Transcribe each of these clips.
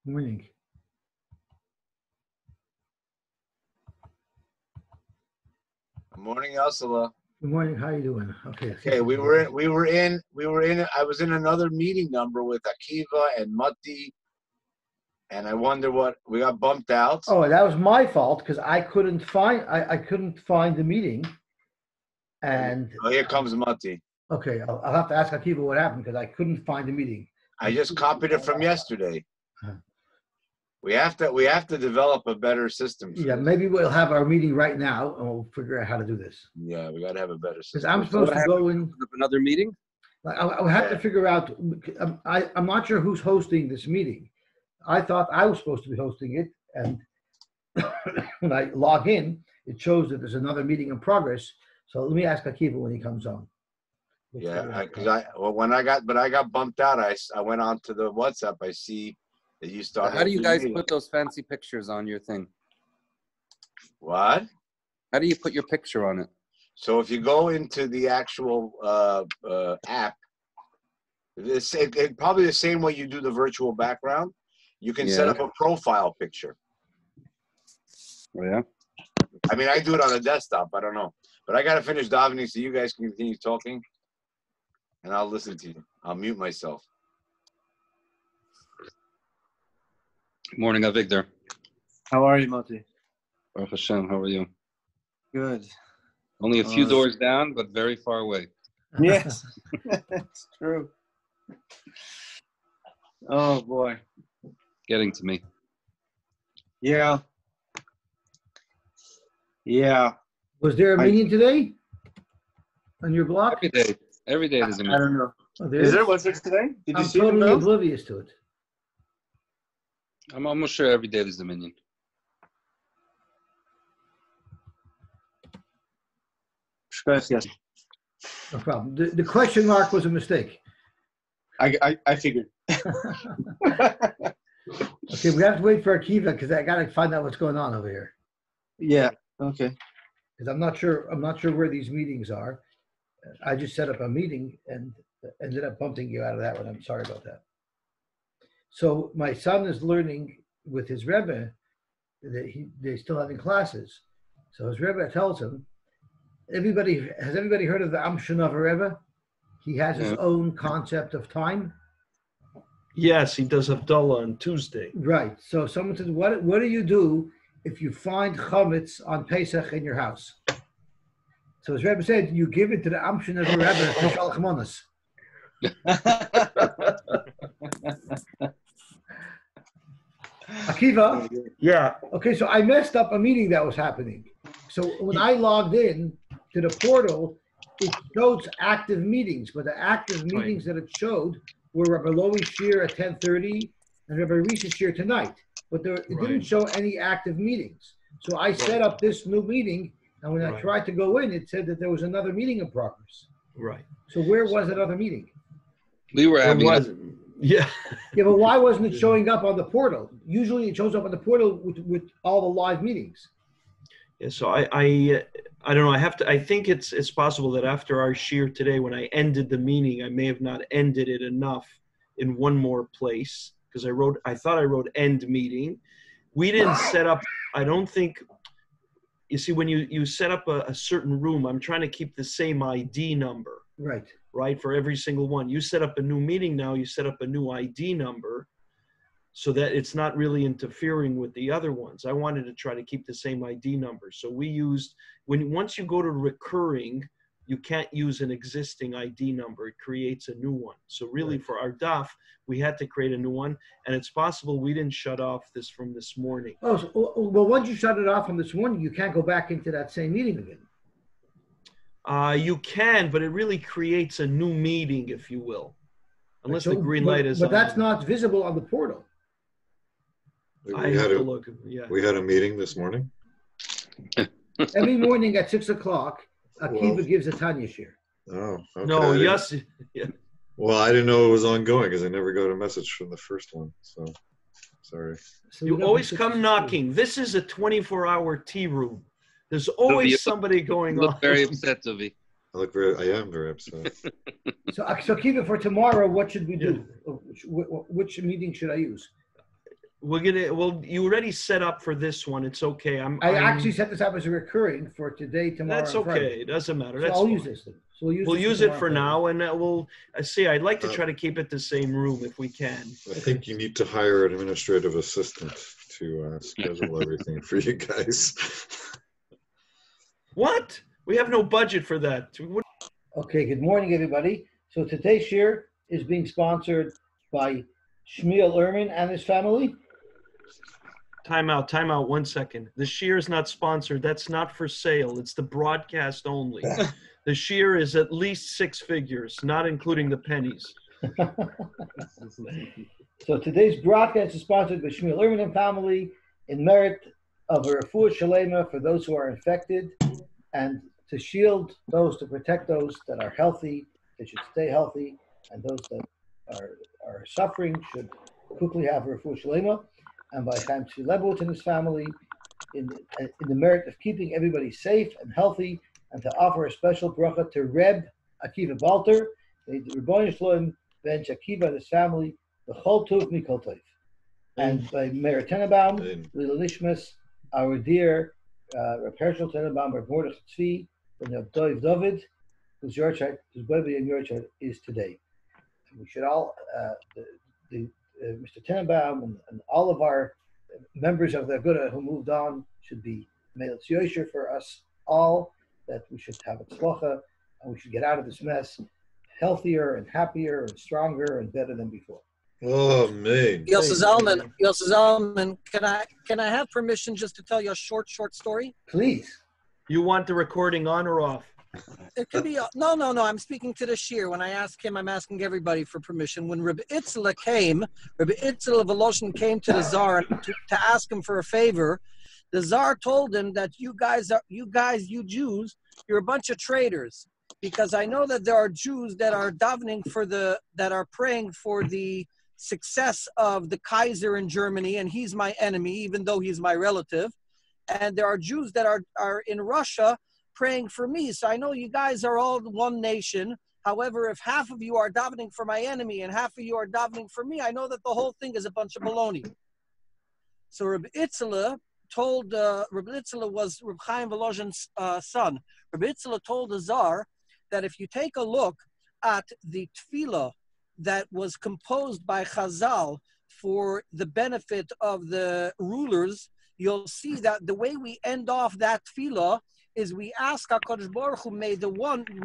Morning. Good morning, Yosala. Good morning. How you doing? Okay. Okay, we were in. I was in another meeting number with Akiva and Mati, and I wonder what we got bumped out. Oh, that was my fault because I couldn't find. I couldn't find the meeting. And here comes Mati. Okay, I'll have to ask Akiva what happened because I couldn't find the meeting. I just copied it from yesterday. We have to develop a better system. Yeah, maybe we'll have our meeting right now and we'll figure out how to do this. Yeah, we got to have a better system. Because I'm supposed to go in another meeting. I have to figure out. I'm not sure who's hosting this meeting. I thought I was supposed to be hosting it, and when I log in, it shows that there's another meeting in progress. So let me ask Akiva when he comes on. Yeah, because I got bumped out. I went on to the WhatsApp. I see that you started. How do you guys put those fancy pictures on your thing? What? How do you put your picture on it? So if you go into the actual app, it's probably the same way you do the virtual background. You can set up a profile picture. Oh, yeah? I mean, I do it on the desktop. I don't know. But I got to finish davening so you guys can continue talking. And I'll listen to you. I'll mute myself. Good morning, Avigdor. How are you, Mati? Baruch Hashem, how are you? Good. Only a few doors down, but very far away. Yes, it's true. Oh, boy. Getting to me. Yeah. Yeah. Was there a meeting today on your block? Every day. Every day there's a meeting. I don't know. Oh, Is there? Was there today? Did you see I'm totally them? oblivious to it. I'm almost sure every day there's a minion. Yes. No problem. The question mark was a mistake. I figured. Okay, we have to wait for Akiva because I got to find out what's going on over here. Yeah. Okay. Because I'm not sure where these meetings are. I just set up a meeting and ended up bumping you out of that one. I'm sorry about that. So my son is learning with his Rebbe that they're still having classes. So his Rebbe tells him, has everybody heard of the Amshanav Rebbe? He has his own concept of time. Yes, he does Havdalah on Tuesday. Right. So someone says, what do you do if you find chametz on Pesach in your house? So his Rebbe said, you give it to the Amshanav Rebbe for Shalach Manos. Akiva? Yeah. Okay, so I messed up a meeting that was happening. So when I logged in to the portal, it shows active meetings, but the active meetings that it showed were Rabbi Lowy Shir at 10:30 and Rabbi Risa Shir tonight. But it didn't show any active meetings. So I set up this new meeting, and when I tried to go in, it said that there was another meeting in progress. Right. So where was that other meeting? We were having Yeah. Yeah, but why wasn't it showing up on the portal? Usually it shows up on the portal with all the live meetings. Yeah, so I don't know. I think it's possible that after our shir today, when I ended the meeting, I may have not ended it enough in one more place because I thought I wrote end meeting. We didn't set up. I don't think. You see, when you set up a certain room, I'm trying to keep the same ID number. Right, for every single one. You set up a new meeting now, you set up a new ID number so that it's not really interfering with the other ones. I wanted to try to keep the same ID number. So we used, once you go to recurring, you can't use an existing ID number. It creates a new one. So really for our daf, we had to create a new one. And it's possible we didn't shut off this from this morning. Oh, well, once you shut it off from this morning, you can't go back into that same meeting again. You can, but it really creates a new meeting, if you will, unless the green light is on. But that's not visible on the portal. I have to look. Yeah. We had a meeting this morning. Every morning at 6 o'clock, Akiva gives a Tanya shir. Oh, okay. No, yes. Yeah. Well, I didn't know it was ongoing because I never got a message from the first one. So, sorry. So you always come knocking. This is a 24-hour tea room. There's always somebody going on. You look very upset, Dovi. I am very upset. So Akiva, for tomorrow, what should we do? Which meeting should I use? You already set up for this one. It's okay. I actually set this up as a recurring for today, tomorrow, That's and okay. Friday. It doesn't matter. So That's I'll fine. use this then. So We'll use it for now, and I'd like to Uh, try to keep it the same room if we can. I think you need to hire an administrative assistant to schedule everything for you guys. What? We have no budget for that. Okay, good morning, everybody. So today's shir is being sponsored by SHMIEL URMAN and his family. Time out, 1 second. The shear is not sponsored. That's not for sale. It's the broadcast only. The shear is at least 6 figures, not including the pennies. So today's broadcast is sponsored by SHMIEL URMAN and family in merit of a refuah shleima for those who are infected and to shield those, to protect those that are healthy, they should stay healthy, and those that are suffering should quickly have a refuah shleima. And by CHAIM ZVI LEBOVITZ and his family in the merit of keeping everybody safe and healthy, and to offer a special bracha to Reb Akiva Balter, the Rebbeinu Shalom ben Akiva and his family, bkol mikol. And by MEYER TENENBAUM Liluy nishmas, our dear Reb Hershel Tenenbaum, Reb Mordechai Tzvi, and Dov Dovid, whose Yartzeit, whose birthday and Yartzeit is today. And we should all, Mr. Tenenbaum and all of our members of the Agudah who moved on should be made Yosher for us all, that we should have a tzlacha and we should get out of this mess healthier and happier and stronger and better than before. Oh, man. Yosy Simon, can I have permission just to tell you a short story? Please. You want the recording on or off? It could be no. I'm speaking to the shir. When I ask him, I'm asking everybody for permission. When Reb BITSY came, Reb BITSY of Volozhin came to the Tsar to ask him for a favor. The Tsar told him that you Jews, you're a bunch of traitors, because I know that there are Jews that are davening that are praying for the success of the Kaiser in Germany, and he's my enemy, even though he's my relative. And there are Jews that are in Russia praying for me. So I know you guys are all one nation. However, if half of you are davening for my enemy and half of you are davening for me, I know that the whole thing is a bunch of baloney. So Reb BITSY told, Reb BITSY was Reb Chaim Volozhin's son. Reb BITSY told the Tsar that if you take a look at the tefillah that was composed by Chazal for the benefit of the rulers, you'll see that the way we end off that tefillah is we ask HaKadosh Baruch Hu, we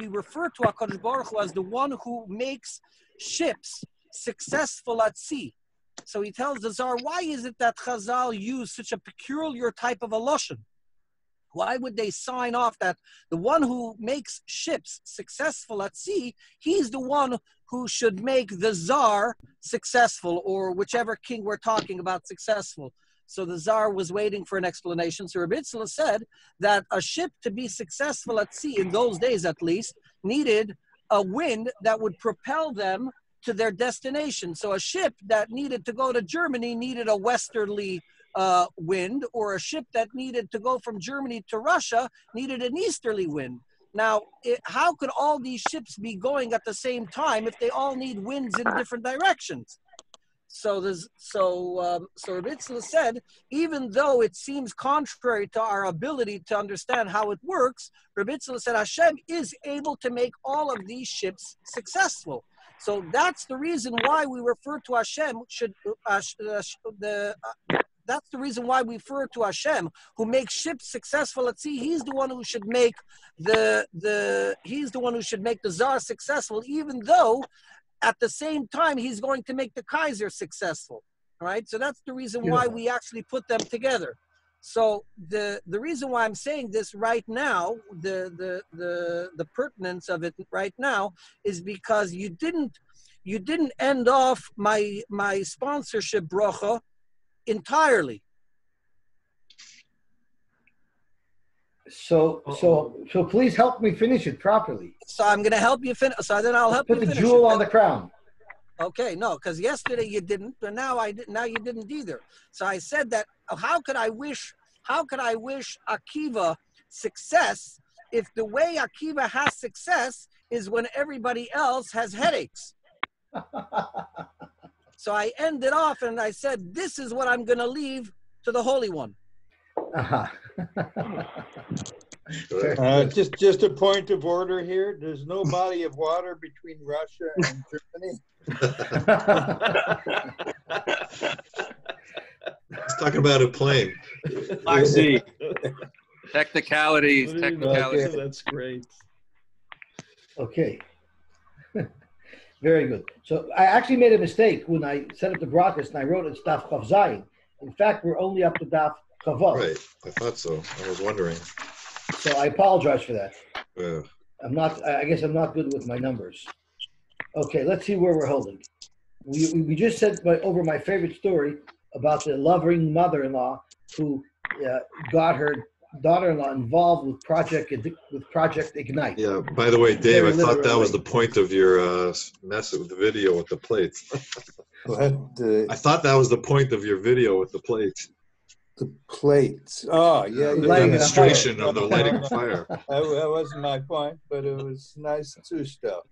refer to HaKadosh Baruch Hu as the one who makes ships successful at sea. So he tells the Tsar, why is it that Chazal use such a peculiar type of a lashon? Why would they sign off that the one who makes ships successful at sea, he's the one who should make the Tsar successful, or whichever king we're talking about successful? So the Tsar was waiting for an explanation. So Reb BITSY said that a ship to be successful at sea, in those days at least, needed a wind that would propel them to their destination. So a ship that needed to go to Germany needed a westerly wind, or a ship that needed to go from Germany to Russia needed an easterly wind. Now, how could all these ships be going at the same time if they all need winds in different directions? So Reb BITSY said, even though it seems contrary to our ability to understand how it works, Reb BITSY said Hashem is able to make all of these ships successful. So that's the reason why we refer to Hashem. That's the reason why we refer to Hashem, who makes ships successful at sea. He's the one who should make He's the one who should make the Tsar successful, even though at the same time he's going to make the Kaiser successful. Right? So that's the reason why we actually put them together. So the reason why I'm saying this right now, the pertinence of it right now, is because you didn't end off my sponsorship bracha entirely. So please help me finish it properly. So I'm going to help you finish. So then I'll help you finish. Put the jewel on the crown. Okay, no, because yesterday you didn't, but now I did. Now you didn't either. So I said that. How could I wish Akiva success if the way Akiva has success is when everybody else has headaches? So I ended off and I said, this is what I'm going to leave to the Holy One. Uh-huh. Just a point of order here. There's no body of water between Russia and Germany. Let's talk about a plane. Black Sea. Technicalities. Okay. That's great. Okay. Very good. So I actually made a mistake when I set up the broadcast and I wrote it's Daf Chav Zayin. In fact, we're only up to Daf Chavav. Right. I thought so. I was wondering. So I apologize for that. Yeah. I guess I'm not good with my numbers. Okay, let's see where we're holding. We just said over my favorite story about the loving mother-in-law who got her daughter-in-law involved with Project Ignite. Yeah. By the way, Dave, I thought that literally. was the point of your mess with the video with the plates. What? I thought that was the point of your video with the plates. The plates. Oh, yeah. The Lighting a demonstration of the lighting of fire. That wasn't my point, but it was nice too stuff.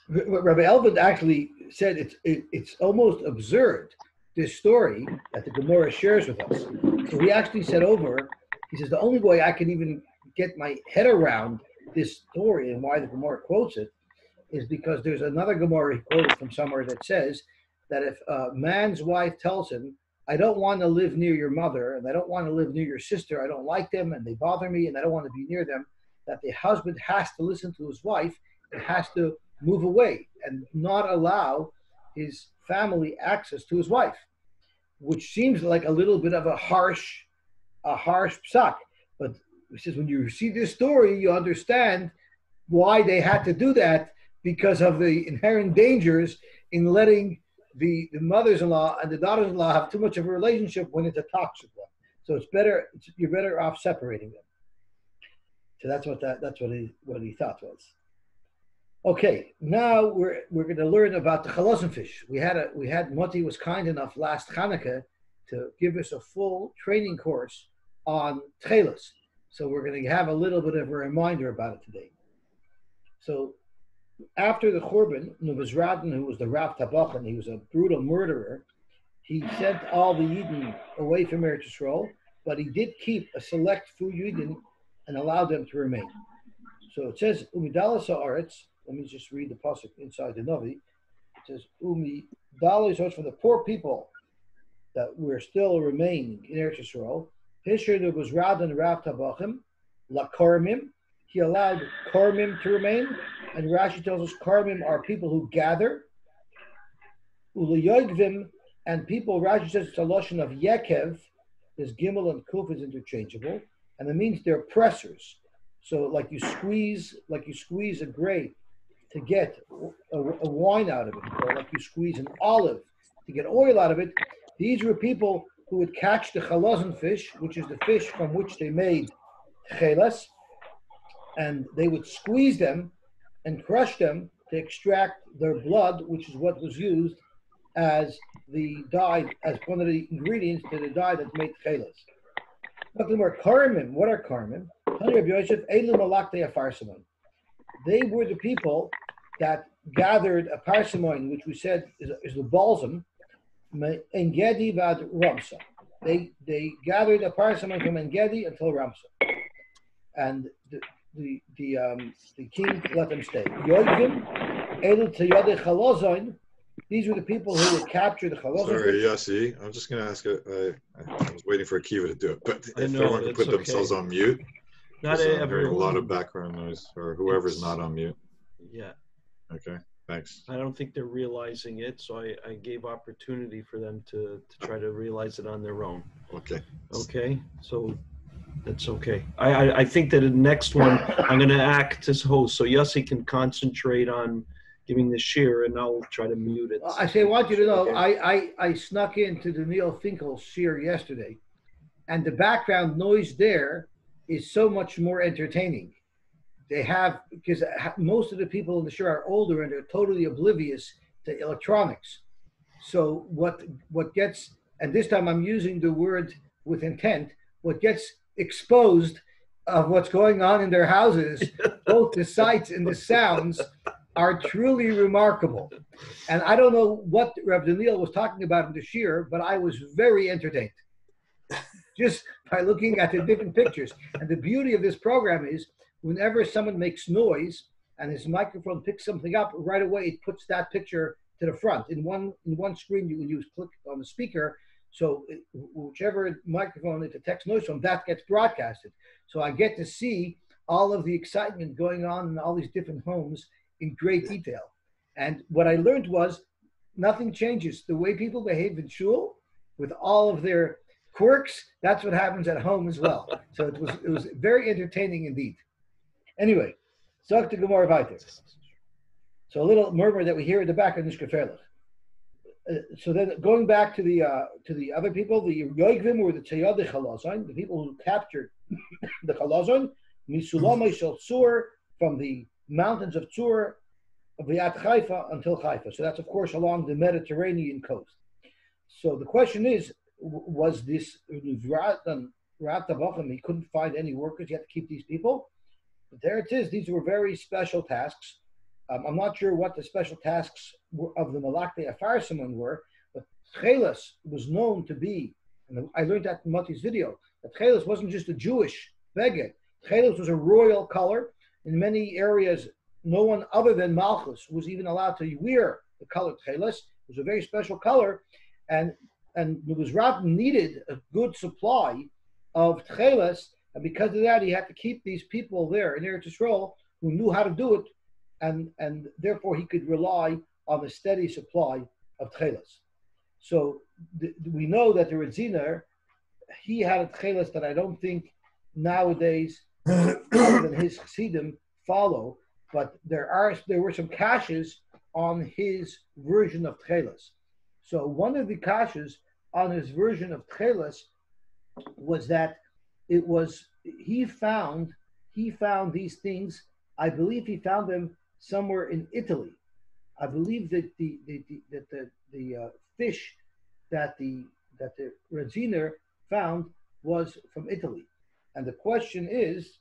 Rabbi Elvin actually said it's almost absurd, this story that the Gemara shares with us. So he actually said he says, the only way I can even get my head around this story and why the Gemara quotes it is because there's another Gemara he quoted from somewhere that says that if a man's wife tells him, I don't want to live near your mother and I don't want to live near your sister, I don't like them and they bother me and I don't want to be near them, that the husband has to listen to his wife and has to move away and not allow his family access to his wife, which seems like a little bit of a harsh psak. But he says when you see this story, you understand why they had to do that because of the inherent dangers in letting the mothers-in-law and the daughters-in-law have too much of a relationship when it's a toxic one. So you're better off separating them. So that's what he thought was. Okay, now we're going to learn about the chalosim fish. We had Moti was kind enough last Hanukkah to give us a full training course on tchelas. So we're going to have a little bit of a reminder about it today. So after the Churban, Nubazradin, who was the Rav Tabach, and he was a brutal murderer, he sent all the Yidden away from Eretz Yisrael, but he did keep a select few Yidden and allowed them to remain. So it says, Umidalas ha'aretz, let me just read the pasuk inside the Navi. It says, Umidalas, from the poor people that were still remaining in Eretz Yisrael, Hisher Nubazradin Rav Tabachim, La Kormim, he allowed Kormim to remain, and Rashi tells us Kormim are people who gather. Ulayogvim, and people, Rashi says it's a lotion of Yekev, this Gimel and Kuf is interchangeable, and it means they're pressers. So like you squeeze a grape to get a wine out of it, or like you squeeze an olive to get oil out of it. These were people who would catch the chalazon fish, which is the fish from which they made chelas, and they would squeeze them and crush them to extract their blood, which is what was used as the dye, as one of the ingredients to the dye that made chelas. Talking about karmim, what are karmim? They were the people that gathered a parsimony, which we said is the balsam, Engedi vad Ramsa. They gathered a parsimony from Engedi until Ramsa, and the king let them stay. These were the people who would capture the chalazon. Sorry, Yosy. I'm just going to ask. I was waiting for Akiva to do it, but if everyone can put themselves on mute. Not I'm hearing a lot of background noise, or whoever's not on mute. Yeah. Okay. Thanks. I don't think they're realizing it, so I gave opportunity for them to try to realize it on their own. Okay. Okay. So that's okay. I think that the next one I'm going to act as host, so Yossi can concentrate on giving the shir, and I'll try to mute it. I want you to know, okay. I snuck into the Neil Finkel shir yesterday, and the background noise there is so much more entertaining. They have, because most of the people in the shir are older and they're totally oblivious to electronics. So what gets, and this time I'm using the word with intent, what gets exposed of what's going on in their houses, both the sights and the sounds, are truly remarkable. And I don't know what Reb Daniel was talking about in the shir, but I was very entertained just by looking at the different pictures. And the beauty of this program is whenever someone makes noise and his microphone picks something up, right away it puts that picture to the front. In one screen, you use click on the speaker, so whichever microphone it detects noise from, that gets broadcasted. So I get to see all of the excitement going on in all these different homes in great detail. And what I learned was nothing changes. The way people behave in shul, with all of their quirks, that's what happens at home as well. So it was very entertaining indeed. Anyway, Zog to Gemara weiter. So a little murmur that we hear in the back of Nishkafelach. So then going back to the other people, the Yoigvim were the Tzayad Chalazon, the people who captured the Chalazon, Misulamai Shel Tzur, from the mountains of Tzur, of Viat Haifa until Haifa. So that's, of course, along the Mediterranean coast. So the question is, was this Rat Tavachim, he couldn't find any workers, he had to keep these people? But there it is, these were very special tasks. I'm not sure what the special tasks of the Malakte Afarsimon were, but Chelas was known to be, and I learned that in Mati's video, that Chelas wasn't just a Jewish beged. Chelas was a royal color. In many areas, no one other than Malchus was even allowed to wear the color Chelas. It was a very special color, and Nubuzrat needed a good supply of Chelas, and because of that, he had to keep these people there in Eretz Yisrael who knew how to do it, and therefore he could rely on a steady supply of tchelas. So we know that the Redziner, he had a tchelas that I don't think nowadays, other than his chassidim, follow, but there were some caches on his version of tchelas. So one of the caches on his version of tchelas was that he found these things. I believe he found them somewhere in Italy. I believe that the fish that the Redziner found was from Italy. And the question is,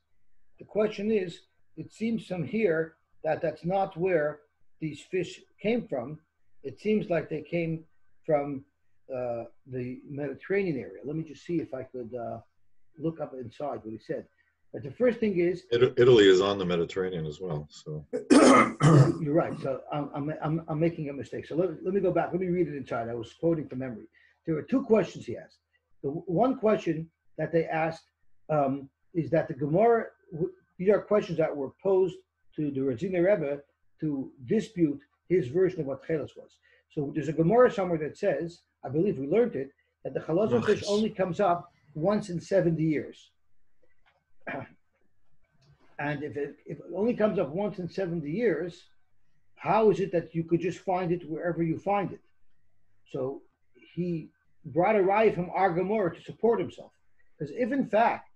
it seems from here that that's not where these fish came from. It seems like they came from the Mediterranean area. Let me just see if I could look up inside what he said. But the first thing is, Italy is on the Mediterranean as well. So you're right. So I'm making a mistake. So let me go back. Let me read it inside. I was quoting from memory. There were two questions he asked. The one question that they asked is that the Gemara. These are questions that were posed to the Redziner Rebbe to dispute his version of what chelas was. So there's a Gemara somewhere that says, I believe we learned it, that the chalazon fish only comes up once in 70 years. And if it only comes up once in 70 years, how is it that you could just find it wherever you find it? So he brought a raya from our Gemara to support himself. Because if in fact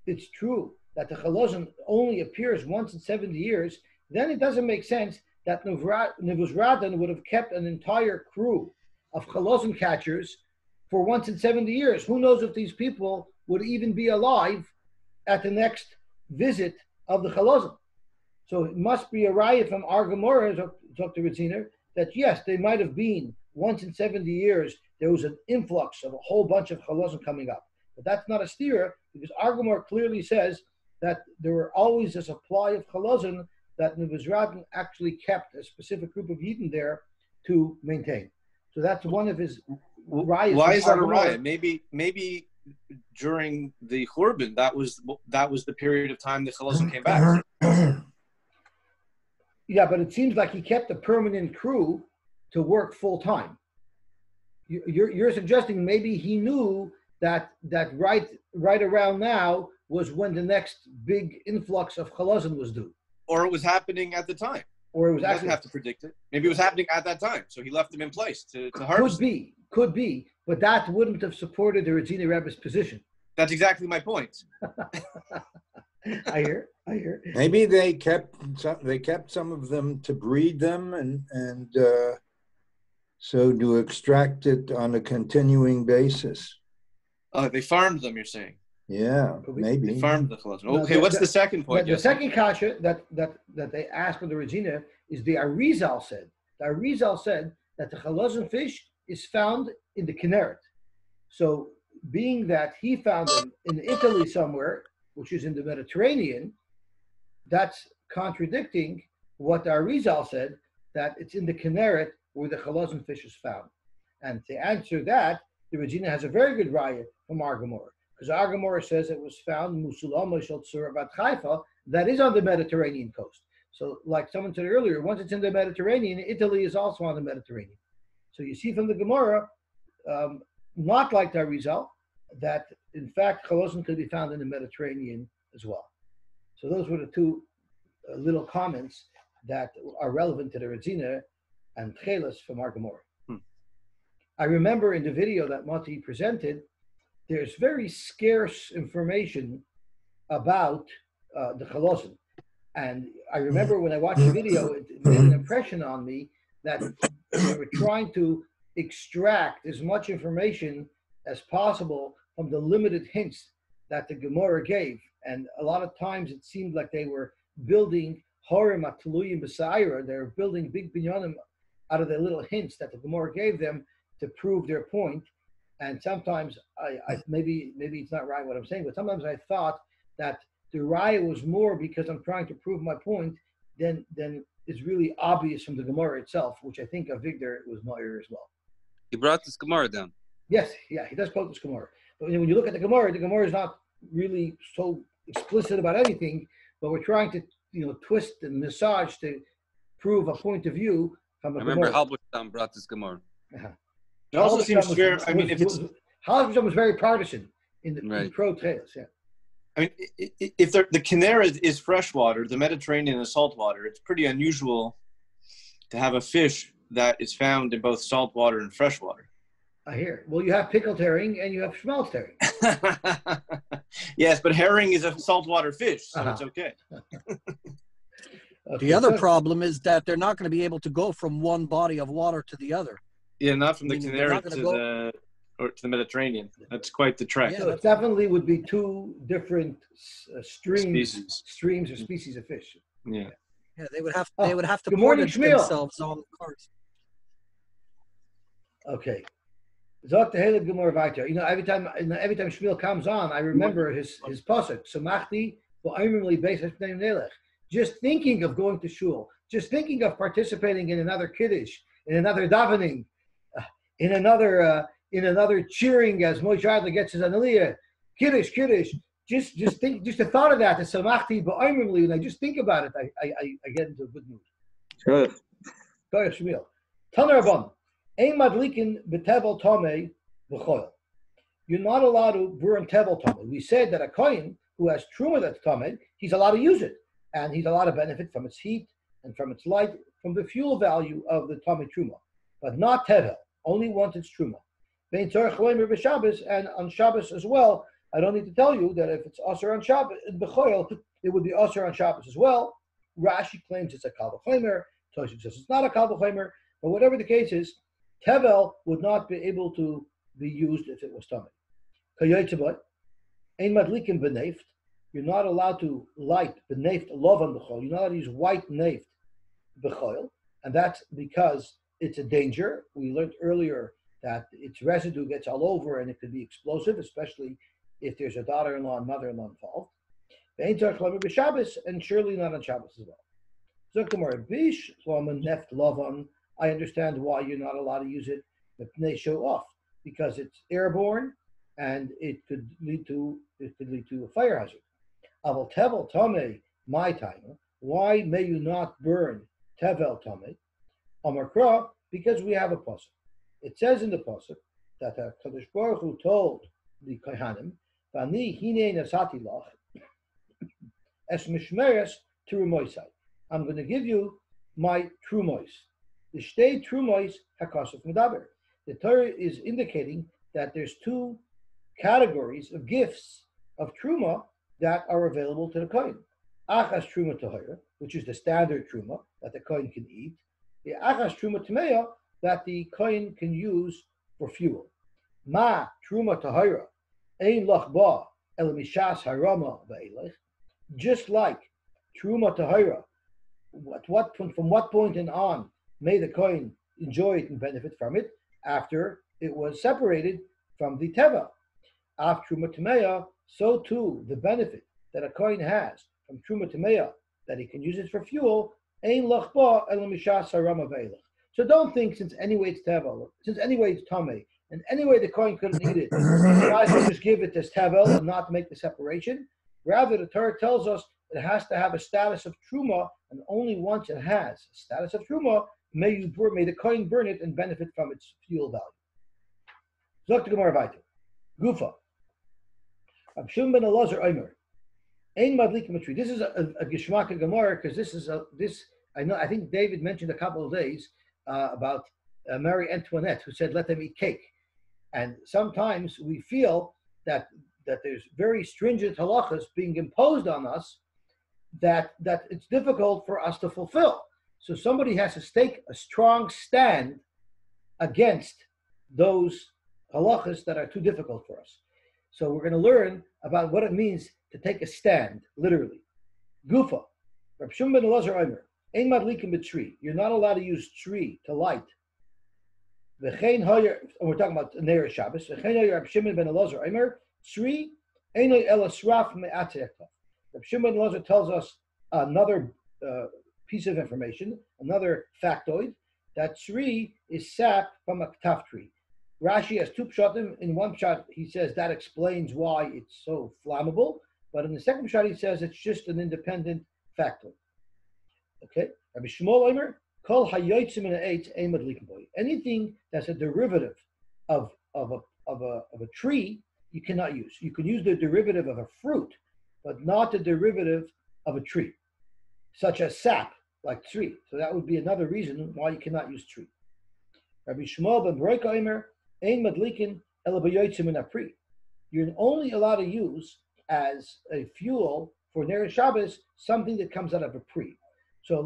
it's true that the chalazon only appears once in 70 years, then it doesn't make sense that Nebuzradan would have kept an entire crew of chalazon catchers for once in 70 years. Who knows if these people would even be alive at the next visit of the chalazon? So it must be a raya from our Gemara, Dr. Ritziner, that yes, they might have been once in 70 years, there was an influx of a whole bunch of chalazon coming up. But that's not a steer, because our Gemara clearly says that there were always a supply of chalazon that Nebuzradan actually kept a specific group of Yidden there to maintain. So that's one of his rayas. Why is that a raya? Maybe during the Churban, that was the period of time the chalazon came back. Yeah, but it seems like he kept a permanent crew to work full time. You're suggesting maybe he knew that right around now was when the next big influx of chalazon was due. Or it was happening at the time. Or it was he doesn't have to predict it. Maybe it was happening at that time, so he left them in place to harvest. Could be, but that wouldn't have supported the Redziner Rebbe's position. That's exactly my point. I hear. Maybe they kept some of them to breed them and so to extract it on a continuing basis. They farmed them, you're saying? Yeah, maybe. Confirmed the chalosin. No, Okay, what's the second point? The Yossi? second kasha that they asked from the Regina is the Arizal said. The Arizal said that the chalosin fish is found in the Kinneret. So being that he found them in Italy somewhere, which is in the Mediterranean, that's contradicting what the Arizal said, that it's in the Kinneret where the chalosin fish is found. And to answer that, the Regina has a very good raya from our Gemara, because our Gemara says it was found in Musulama Shel Tzurabat Haifa, that is on the Mediterranean coast. So, like someone said earlier, once it's in the Mediterranean, Italy is also on the Mediterranean. So you see from the Gemara, not like the Arizal, that in fact chalosin could be found in the Mediterranean as well. So those were the two little comments that are relevant to the Regina and Tchelas from our Gemara. I remember in the video that Mati presented, there's very scarce information about the chalosin. And I remember when I watched the video, it made an impression on me that they were trying to extract as much information as possible from the limited hints that the Gemara gave. And a lot of times it seemed like they were building Horim Atuluyim B'Sa'ira. They were building big binyanim out of the little hints that the Gemara gave them to prove their point. And sometimes I maybe it's not right what I'm saying, but sometimes I thought that the raya was more because I'm trying to prove my point than is really obvious from the Gemara itself, which I think of Victor was Meyer as well. He brought this Gemara down. Yes, yeah, he does quote this Gemara. But when you look at the Gemara is not really so explicit about anything, but we're trying to twist and massage to prove a point of view from a Remember Gemara. Halberstam brought this Gemara. It also seems fair. I mean, if it's Halberstam was very partisan in the Right. in pro trails, yeah. I mean, if the Kinneret is freshwater, the Mediterranean is saltwater, it's pretty unusual to have a fish that is found in both saltwater and freshwater. I hear. Well, you have pickled herring and you have schmaltz herring. Yes, but herring is a saltwater fish, so Uh-huh. it's okay. Okay, The other so- problem is that they're not going to be able to go from one body of water to the other. Yeah, not from the Meaning they're not Kinneret gonna to the Mediterranean. That's quite the trek. Yeah. So it definitely would be two different Species. streams or species of fish. Yeah. Yeah, they would have to Good morning, portage Shmuel. themselves on the cars. Okay. Zok the Hele Gemara weiter. Every time Shmuel comes on, I remember his pasuk. Samachti v'ayimrim beis Hashem nelech. Just thinking of going to shul, just thinking of participating in another kiddush, in another davening, in another cheering as Moshe Adler gets his analiyah, kiddush. Just the thought of that. The samachti v'ayimrim li. When I just think about it, I get into a good mood. Good. Go ahead, Shmuel. Taner Rabban. Ein madlikin b'tevel tomei b'choil. You're not allowed to burn tevel tomei. We said that a kohen who has truma that's tomei, he's allowed to use it, and he's allowed to benefit from its heat and from its light, from the fuel value of the tomei truma, but not tevel. Only once it's truma. Vein tzorich shleima b'Shabbos, and on Shabbos as well. I don't need to tell you that if it's asur on Shabbos b'choil, it would be asur on Shabbos as well. Rashi claims it's a kal v'chomer. Tosha says it's not a kal v'chomer. But whatever the case is, tevel would not be able to be used if it was tummy. Kayotzebot, ein madlikin b'neift. You're not allowed to light b'neift lovan b'chol. You're not allowed to use white neift b'chol, and that's because it's a danger. We learned earlier that its residue gets all over and it could be explosive, especially if there's a daughter-in-law and mother-in-law involved. Ve'ein tzarich lamer b'Shabbos, and surely not on Shabbos as well. Zok bish loman neft lovan. I understand why you're not allowed to use it, but they show off because it's airborne and it could lead to a fire hazard. Aval tevel tame my time. Why may you not burn tevel tame? Amarkra, because we have a pasuk. It says in the pasuk that Kadosh Baruch Hu told the kohanim, "Vani hine nasati lach es mishmeres trumoisai." I'm going to give you my trumois. The shtei trumois hakasuf medaber. The Torah is indicating that there's two categories of gifts of truma that are available to the kohen. Achas truma tahira, which is the standard truma that the kohen can eat. The achas truma tameya that the kohen can use for fuel. Ma truma tahira ein lach ba el mishas harama ve'elech, just like truma tahira. From what point and on may the coin enjoy it and benefit from it after it was separated from the teva? Af truma tameya, so too the benefit that a coin has from truma tameya, that he can use it for fuel. Ein lachba el mishas harama ve'elech. So don't think, since anyway it's tevel, since anyway it's tamei, and anyway the coin couldn't eat it, I should just give it as tevel and not make the separation. Rather, the Torah tells us it has to have a status of truma, and only once it has a status of truma, may the coin burn it and benefit from its fuel value. Zok to Gemara weiter. Gufa. Reb Shimon ben Elazar Omer. Ein madlikim a tree. This is a Geshmaka Gemara, because I think David mentioned a couple of days about Marie Antoinette, who said, let them eat cake. And sometimes we feel that there's very stringent halachas being imposed on us that it's difficult for us to fulfill. So somebody has to take a strong stand against those halachas that are too difficult for us. So we're going to learn about what it means to take a stand, literally. Gufa. Reb Shimon ben Elazar Omer. Ein madlikim b'tree. You're not allowed to use tree to light. V'chein hoyer, and we're talking about Neir Shabbos. V'chein hoyer Reb Shimon ben Elazar Omer. Tree einoi ela sraf me'atekta. Reb Shimon ben Elazar tells us another piece of information, another factoid, that tree is sap from a ktaf tree. Rashi has two pshatim. In one pshat, he says that explains why it's so flammable, but in the second pshat, he says it's just an independent factoid. Okay, Rabbi Shmuel Omer, kol hayotzim min ha'etz ein madlikim bo. Anything that's a derivative of a tree, you cannot use. You can use the derivative of a fruit, but not the derivative of a tree, such as sap, like tree. So that would be another reason why you cannot use tree. Rabbi Shmuel ben Broika Omer, ein madlikin ela b'yotzim min ha'pri. You're only allowed to use as a fuel for Ner Shabbos something that comes out of a pri. So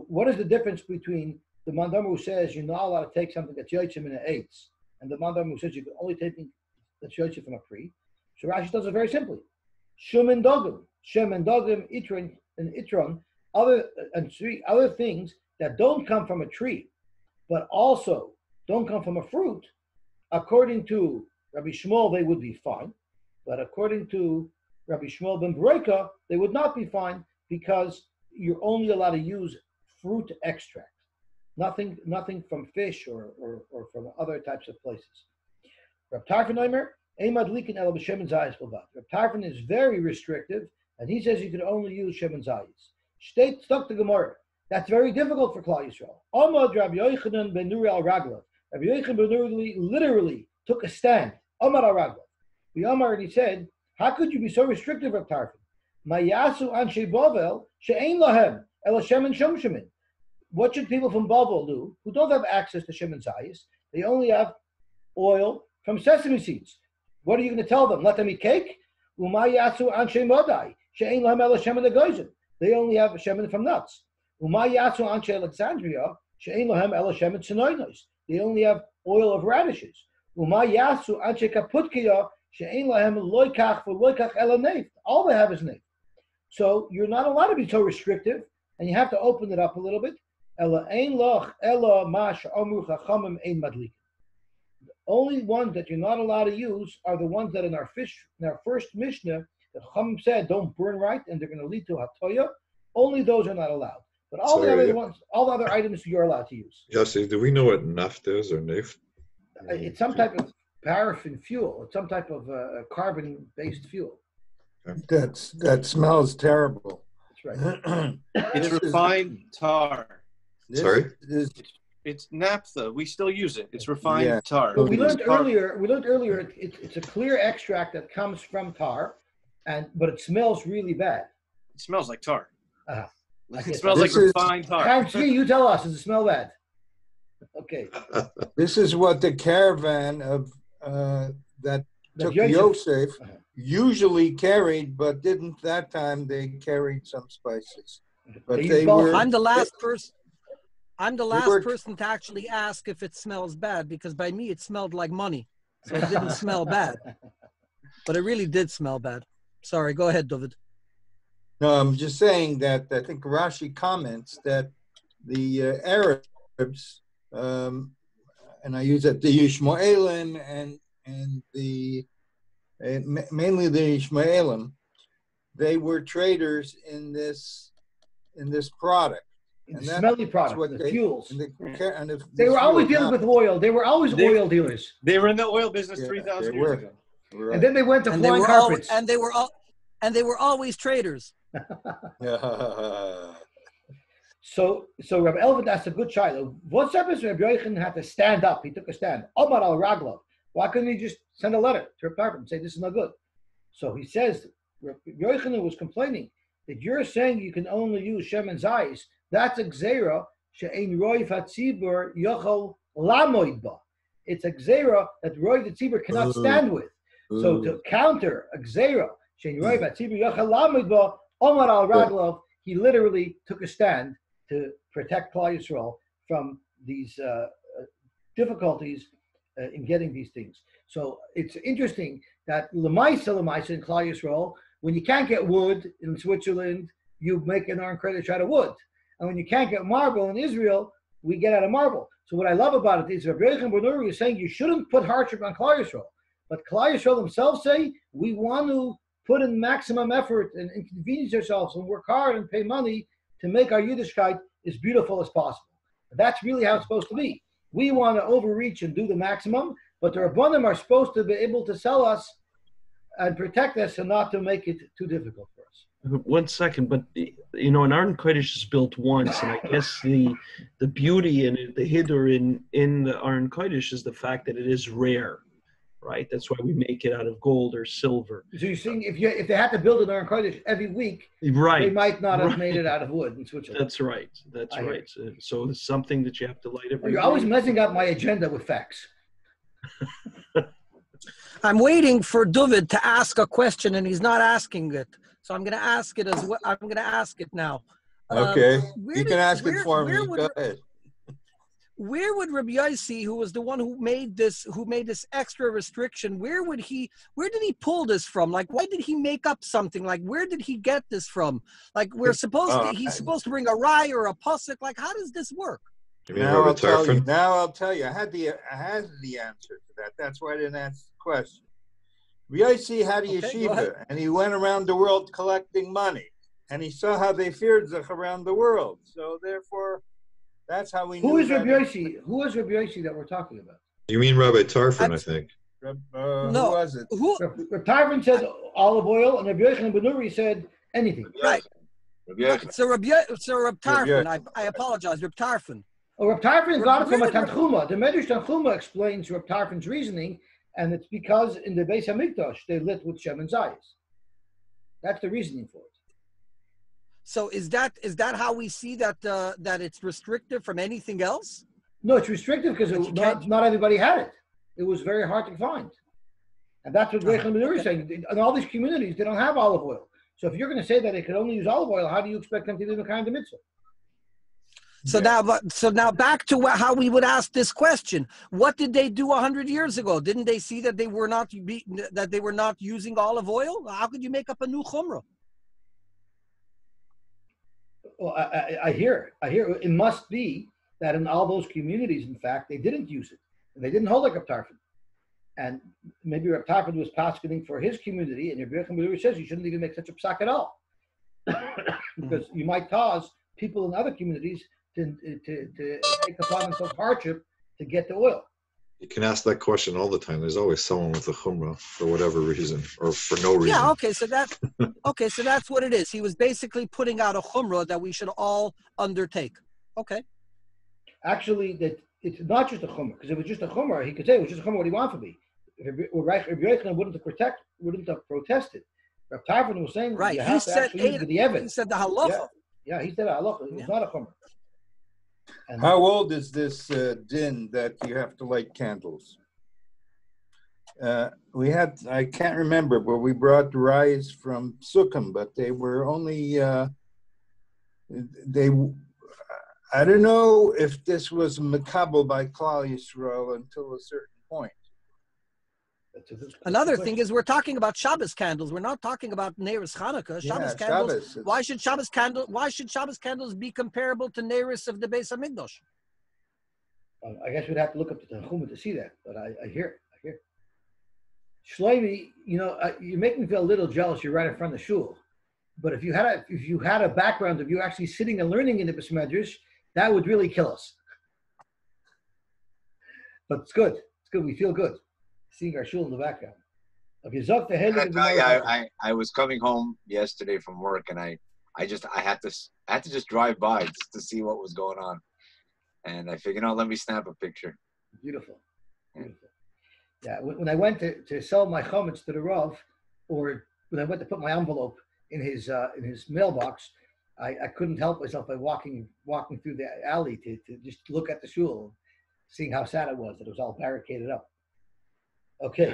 what is the difference between the mandam who says you're not allowed to take something that's yotzim in the eitz, and the mandam who says you can only take that's yotzim from a pri? So Rashi does it very simply. Shem and dogim, itron, and itron, other things that don't come from a tree, but also don't come from a fruit. According to Rabbi Shmuel, they would be fine, but according to Rabbi Shmuel ben Broika, they would not be fine, because you're only allowed to use fruit extract, nothing from fish or from other types of places. Reb Tarfon Omer, ein madlikin ela b'shemen zayis b'lvad. Reb Tarfon is very restrictive, and he says you can only use shemen zayis. Stuck to Gemara. That's very difficult for Klal Yisrael. Amad Rabbi Yochanan ben Nuri al Raglav. Rabbi Yochanan ben Nuri literally took a stand. Amad al Raglav. The Amar, and he said, how could you be so restrictive, Reb Tarfon? Mayasu anshe Bavel she'ein lahem ela shemen shomshemin. What should people from Bavel do who don't have access to shemen zayis? They only have oil from sesame seeds. What are you going to tell them? Let them eat cake? Umayasu anshe Modai she'ein lahem ela shemen agoyzim. They only have shemen from nuts. Umayasu anshe Alexandria she'ein lahem ela shemen tzinoinos. They only have oil of radishes. Umayasu anshe Kaputkiya she'ein lahem loikach v'loikach ela neif. All they have is neif. So you're not allowed to be so restrictive, and you have to open it up a little bit. Ela ein loch ela mash amru chachamim ein madlikin. The only ones that you're not allowed to use are the ones that in our first Mishnah, the Chachamim said don't burn right, and they're going to lead to hatoya. Only those are not allowed. But all the other items you're allowed to use. Yosy, do we know what naft is or neft? It's some type of paraffin fuel. It's some type of carbon-based fuel. That smells terrible. That's right. It's refined tar. Sorry? It's naphtha. We still use it. It's refined tar. Well, we learned earlier. It's a clear extract that comes from tar, but it smells really bad. It smells like tar. It smells like refined tar. CHAIM ZVI, you tell us. Does it smell bad? Okay. This is what the caravan of that took Yosef usually carried, but didn't that time. They carried some spices. But they were. I'm the last person. I'm the last person to actually ask if it smells bad, because by me it smelled like money, so it didn't smell bad. but it really did smell bad. Sorry, go ahead, Dovid. No, I'm just saying that I think Rashi comments that the Arabs, and I use that the Yishmaelim and the mainly the Ishmaelim, they were traders in this product. And the smelly product, the fuels. They were always dealing with oil. They were always oil dealers. They were in the oil business 3,000 years ago. Right. And then they went to flying carpets. And they were always traders. So Rabbi Elvid asked a good child. What happens when Rabbi Yochanan had to stand up? He took a stand. Omar al Raglav. Why couldn't he just send a letter to Reb Tarfon and say this is not good? So he says Rabbi Yochanan was complaining that you're saying you can only use Shem and Zayis. That's a gzera she'ein roiv hatzibur yochol lamoid ba. It's a gzera that roiv the tzibur cannot stand with. So to counter a gzera she'ein roiv hatzibur yochol lamoid ba, Omar al Raglav, he literally took a stand to protect Klal Yisrael from these difficulties in getting these things. So it's interesting that Lemaisa in Klal Yisrael, when you can't get wood in Switzerland, you make an iron credit out of wood. And when you can't get marble in Israel, we get out of marble. So what I love about it is Rabbi Yochanan ben Nuri is saying you shouldn't put hardship on Klal Yisrael. But Klal Yisrael themselves say we want to put in maximum effort and inconvenience ourselves and work hard and pay money to make our Yiddishkeit as beautiful as possible. That's really how it's supposed to be. We want to overreach and do the maximum, but the Rabbanim are supposed to be able to sell us and protect us and not to make it too difficult for us. 1 second, but an Aron Kodesh is built once, and I guess the beauty and the hiddur in the Aron Kodesh is the fact that it is rare, right? That's why we make it out of gold or silver. So you're saying if they had to build an Aron Kodesh every week, right, they might not have made it out of wood in Switzerland. That's right. That's right. So it's something that you have to light every You're day. always messing up my agenda with facts. I'm waiting for Dovid to ask a question, and he's not asking it. So I'm going to ask it as well. I'm going to ask it now. Okay, you can ask it for me. Go ahead. Where would Rabbi Yosy, who was the one who made this extra restriction, where did he pull this from? Like, why did he make up something? Like, where did he get this from? Like, he's supposed to bring a rye or a pasuk. Like, how does this work? Now I'll tell you. I had the answer to that. That's why I didn't answer the question. Yosy had a yeshiva, and he went around the world collecting money, and he saw how they feared Zich around the world. So therefore, that's how we knew. Who is Reb Yosy? Who is Reb Yosy that we're talking about? You mean Rabbi Tarfon, I think. No. Who was it? Reb Tarfon said olive oil, and Reb Yochanan ben Nuri said anything. Right. So Reb Tarfon, I apologize, Reb Tarfon. Oh, Reb Tarfon got it from a Tanchuma. The Medrash Tanchuma explains Reb Tarfon's reasoning, and it's because in the Beis Hamikdash they lit with Shem and Zayis. That's the reasoning for it. So is that how we see that that it's restrictive from anything else? No, it's restrictive because not everybody had it. It was very hard to find, and that's what Yochanan ben Nuri is saying. In all these communities, they don't have olive oil. So if you're going to say that they could only use olive oil, how do you expect them to do the kind of mitzvah? So now back to how we would ask this question: what did they do 100 years ago? Didn't they see that they were not using olive oil? How could you make up a new chumrah? Well, I hear it must be that in all those communities, in fact, they didn't use it, and they didn't hold like Reb Tarfon. And maybe Reb Tarfon was paskening for his community, and Reb Yochanan ben Nuri says you shouldn't even make such a psak at all, because you might cause people in other communities to take upon themselves hardship to get the oil. You can ask that question all the time. There's always someone with a chumrah for whatever reason or for no reason. Yeah, okay, so that's what it is. He was basically putting out a chumrah that we should all undertake. Okay. Actually, that it's not just a chumrah, because if it was just a chumrah, he could say it was just a chumrah. What do you want from me? If Reb Yochanan wouldn't have protested. Reb Tarfon was saying right. You have to actually use the evidence. He said the halacha. Yeah, he said the halacha. It was not a chumrah. And how old is this din that you have to light candles? I can't remember, but we brought rice from Sukkim, but they were only, I don't know if this was makabel by Klal Yisrael until a certain point. Another thing is we're talking about Shabbos candles. We're not talking about Neiris Hanukkah. Shabbos candles. Shabbos. Why should Shabbos candles be comparable to Neiris of the Beis Hamikdash? I guess we'd have to look up the Tanchuma to see that, but I hear it. Shleima, you make me feel a little jealous. You're right in front of the shul, but if you had a background of you actually sitting and learning in the Beis Medrash, that would really kill us. But it's good. It's good. We feel good seeing our shul in the background. If you zuck the head, I was coming home yesterday from work, and I had to just drive by just to see what was going on, and I figured, let me snap a picture. Beautiful. Yeah. When I went to sell my chametz to the Rav, or when I went to put my envelope in his mailbox, I couldn't help myself by walking through the alley to just look at the shul, seeing how sad it was that it was all barricaded up. Okay,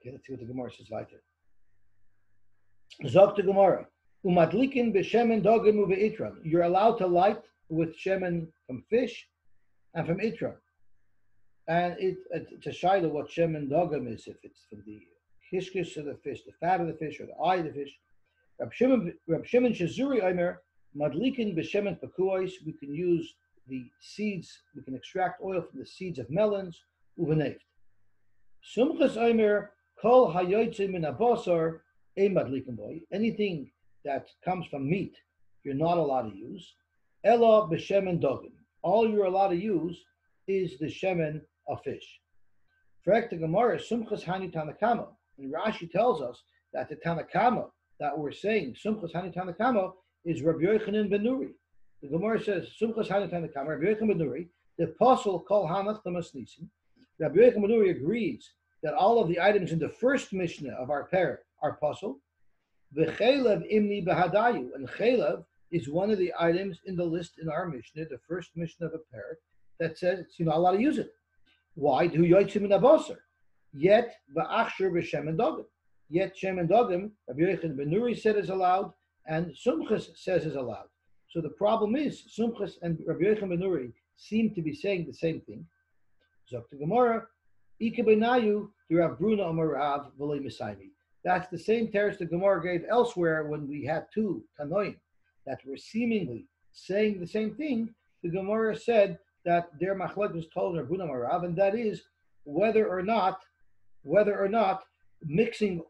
let's see what the Gemara says weiter. Zog the Gemara. Umadlikin b'shemen dogim uve'itran. You're allowed to light with shemen from fish and from itran. And it's a shaila what shemen dogim is, if it's from the hishkish of the fish, the fat of the fish, or the eye of the fish. Reb Shimon Shazuri Omer, madlikin b'shemen pakuos. We can use the seeds. We can extract oil from the seeds of melons. Uveneft. Sumchas Omer kol hayotzim min abosar a madlikin boy. Anything that comes from meat, you're not allowed to use. Ella b'shemen dogim. All you're allowed to use is the shemen of fish. Frek the Gemara sumchas hani tanakama. And Rashi tells us that the tanakama that we're saying, sumchas hani tanakama, is Rabbi Yochanan ben Nuri. The Gemara says, sumchas hani tanakama, Rabbi Yochanan ben Nuri, the apostle kol hanach lamas nisim. Rabbi Yochanan ben Nuri agrees that all of the items in the first Mishnah of our parak are apostle. V'chelev imni behadayu, and chelev is one of the items in the list in our Mishnah, the first Mishnah of a parak, that says you're not allowed to use it. Why? Do yotzim in abosar? Yet va'achshir b'shemen dogim. Yet shemen dogim, Rabbi Yochanan ben Nuri said is allowed, and sumchas says is allowed. So the problem is sumchas and Rabbi Yochanan ben Nuri seem to be saying the same thing. Zok the Gemara, Ike benayu the Rav Bruna Amarav v'lei Misaymi. That's the same teretz the Gemara gave elsewhere when we had two Tanoim that were seemingly saying the same thing. The Gemara said that their machlek was told Rav Bruna Amarav, and that is whether or not mixing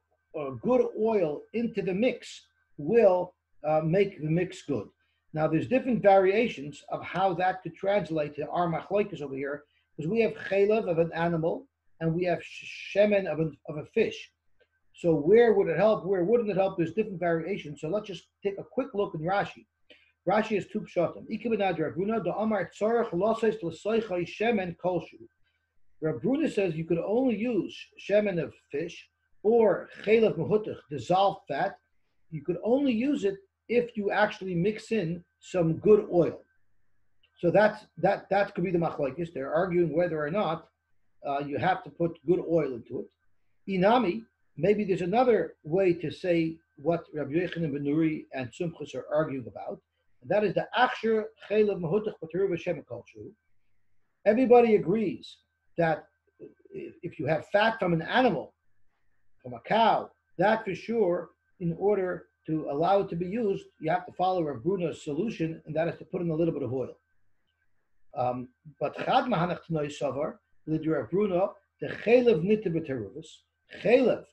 good oil into the mix will make the mix good. Now, there's different variations of how that could translate to our machlekes over here, because we have chelev of an animal and we have shemen of a fish. So where would it help? Where wouldn't it help? There's different variations. So let's just take a quick look in Rashi. Rashi has two pshatim. Reb Bruna says you could only use shemen of fish or chelev mehutach, dissolved fat. You could only use it if you actually mix in some good oil. So that could be the machlokes. They're arguing whether or not you have to put good oil into it. Inami, maybe there's another way to say what Rabbi Yochanan ben Nuri and Sumchus are arguing about, and that is the achshir chelev mehutach b'teru b'shem kulshu. Everybody agrees that if you have fat from an animal, from a cow, that for sure, in order to allow it to be used, you have to follow Rav Bruna's solution, and that is to put in a little bit of oil. But Chad Mahanach Tnoi Savar, Rav Bruna, the chelev nita b'teruvus. Chelev,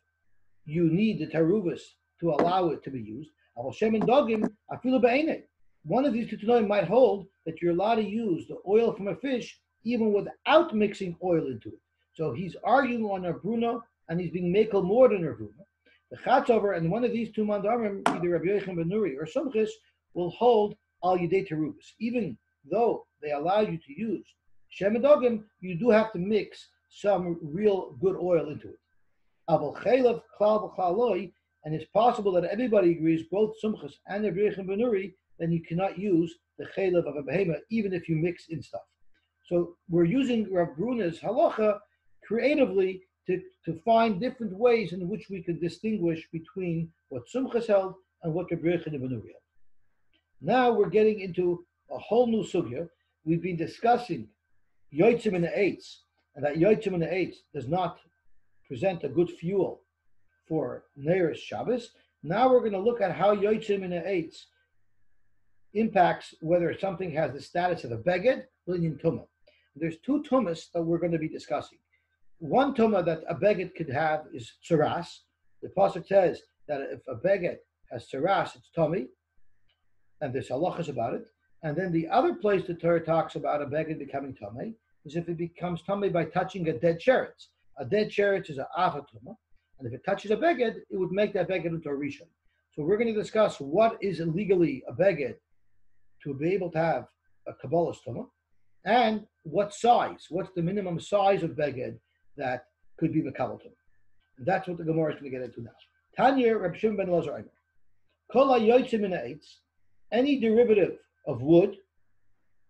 you need the teruvus to allow it to be used. Aval shemen dogim afilu be'enei. One of these two tanoim might hold that you're allowed to use the oil from a fish even without mixing oil into it. So he's arguing on Rav Bruna, and he's being mikol more than Rav Bruna. The Chatzover and one of these two mandarim, either Rabbi Yochanan ben Nuri or Sumchus, will hold al yidei terubus. Even though they allow you to use shemen dogim, you do have to mix some real good oil into it. Aval chelev klal v'chlaloi, and it's possible that everybody agrees, both Sumchus and Rabbi Yochanan ben Nuri, then you cannot use the chelev of a behemoth even if you mix in stuff. So we're using Rav Bruna's halacha creatively to find different ways in which we can distinguish between what Sumchus held and what Rabbi Yochanan ben Nuri held. Now we're getting into a whole new sugya. We've been discussing yotzim in the eights, and that Yotzim in the Eitz does not present a good fuel for Neiros Shabbos, now we're going to look at how Yotzim in the Eitz impacts whether something has the status of a beged or in tumah. There's two tumas that we're going to be discussing. One tumah that a beged could have is tsaras. The pasuk says that if a beged has tsaras, it's tummy, and there's halachas about it. And then the other place the Torah talks about a beged becoming tummy is if it becomes tummy by touching a dead sheretz. A dead sheretz is an ava tumah, and if it touches a beged, it would make that beged into a rishon. So we're going to discuss what is legally a beged to be able to have a kabbalah's tumah, and what size, what's the minimum size of beged that could be mekabel tumah. And that's what the Gemara is going to get into now. Tanya Reb Shimon ben Elazar Omer, Kol hayotzim min ha'etz, any derivative of wood,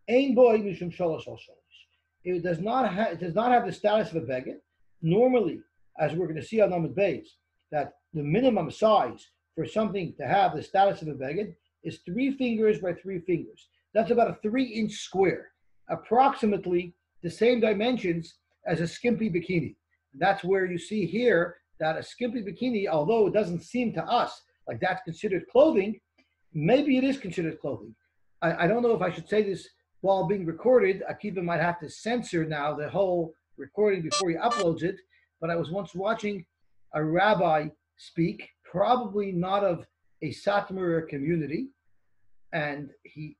ein boy mishum shalosh al shalosh. It does not have the status of a beged. Normally, as we're going to see on Amud Beis, that the minimum size for something to have the status of a beged is 3 fingers by 3 fingers. That's about a 3-inch square, approximately the same dimensions as a skimpy bikini. That's where you see here that a skimpy bikini, although it doesn't seem to us like that's considered clothing, maybe it is considered clothing. I don't know if I should say this while being recorded. Akiva might have to censor now the whole recording before he uploads it, but I was once watching a rabbi speak, probably not of a Satmar community, and he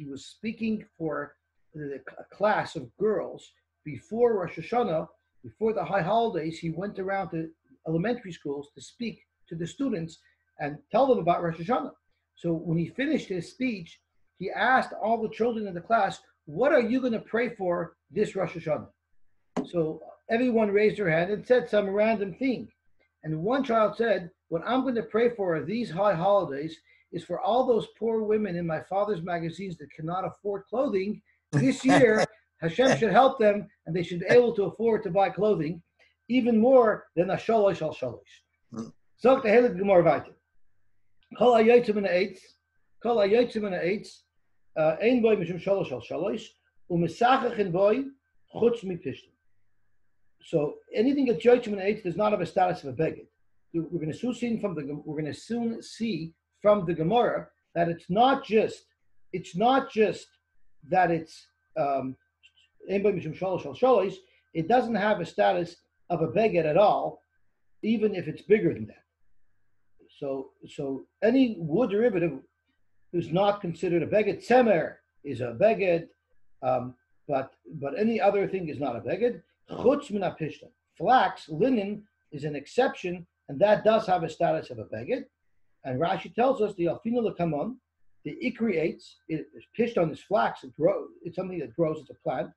was speaking for a class of girls before Rosh Hashanah, before the high holidays. He went around to elementary schools to speak to the students and tell them about Rosh Hashanah. So when he finished his speech, he asked all the children in the class, what are you going to pray for this Rosh Hashanah? So everyone raised their hand and said some random thing. And one child said, what I'm going to pray for these high holidays is for all those poor women in my father's magazines that cannot afford clothing. This year, Hashem should help them, and they should be able to afford to buy clothing, even more than a shalosh al shalosh. So the Heilige Gemara weiter. Kol hayotzim min ha'etz, ein boy mishum shalosh al shalosh, u'mesachach in boy chutz mipishtim. So anything that yotzim min ha'etz does not have a status of a beged. We're going to soon see from the Gemara that it's not just that it's it doesn't have a status of a beged at all, even if it's bigger than that. So any wood derivative is not considered a beged. Tzemer is a beged, but any other thing is not a beged. Chutz min ha'pishtim. Flax, linen, is an exception, and that does have a status of a beged. And Rashi tells us the alfina lekamon, the ikri eitz, pishton is flax. It's something that grows. It's a plant.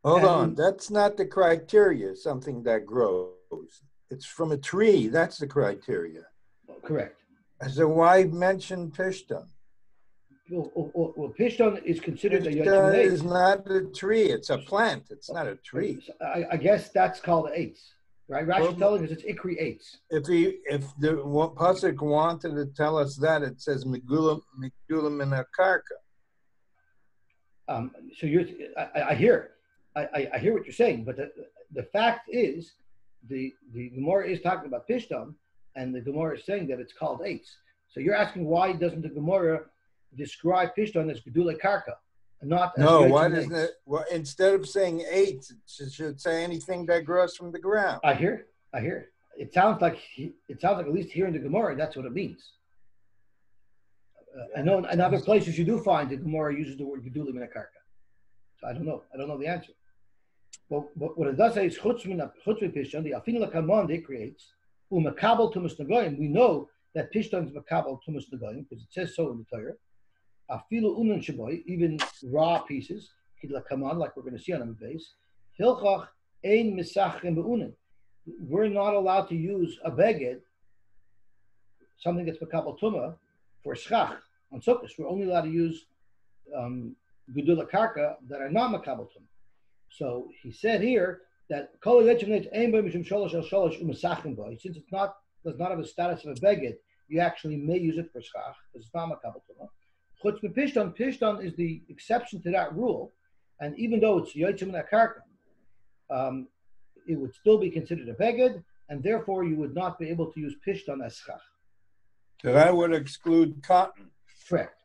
Hold on, that's not the criteria. Something that grows. It's from a tree. That's the criteria. Correct. So why mention pishton? Well, pishton is considered a Pishton is not a tree. It's a plant. It's not a tree. I guess that's called eitz. Right, Rashi's telling us it's ikri eitz. If the pasuk wanted to tell us that, it says migulam in a karka. So I hear what you're saying, but the fact is, the Gemara is talking about pishton, and the Gemara is saying that it's called eitz. So you're asking why doesn't the Gemara describe pishton as gedulei karka? Not no, why doesn't it? Well, instead of saying eitz, it should say anything that grows from the ground. I hear. It sounds like at least here in the Gemara, that's what it means. I know in other places you do find the Gemara uses the word gedulim in a karka. So I don't know the answer. But what it does say is chutz pishton, the afin lakamon it creates u'makabel tumas nagoyim. We know that pishton is makabel tumas nagoyim because it says so in the Torah. Afilu unan shaboy, even raw pieces, like we're going to see on the base. Hilchach ein misachim beunan. We're not allowed to use a beged, something that's makabel tuma, for schach on sukkos. We're only allowed to use gedula karka that are not makabel tuma. So he said here that since it does not have a status of a beged, you actually may use it for schach because it's not makabel tuma. Chutz pishton is the exception to that rule, and even though it's yotzim min karka, it would still be considered a beged, and therefore you would not be able to use pishtan as schach. So that would exclude cotton. Correct.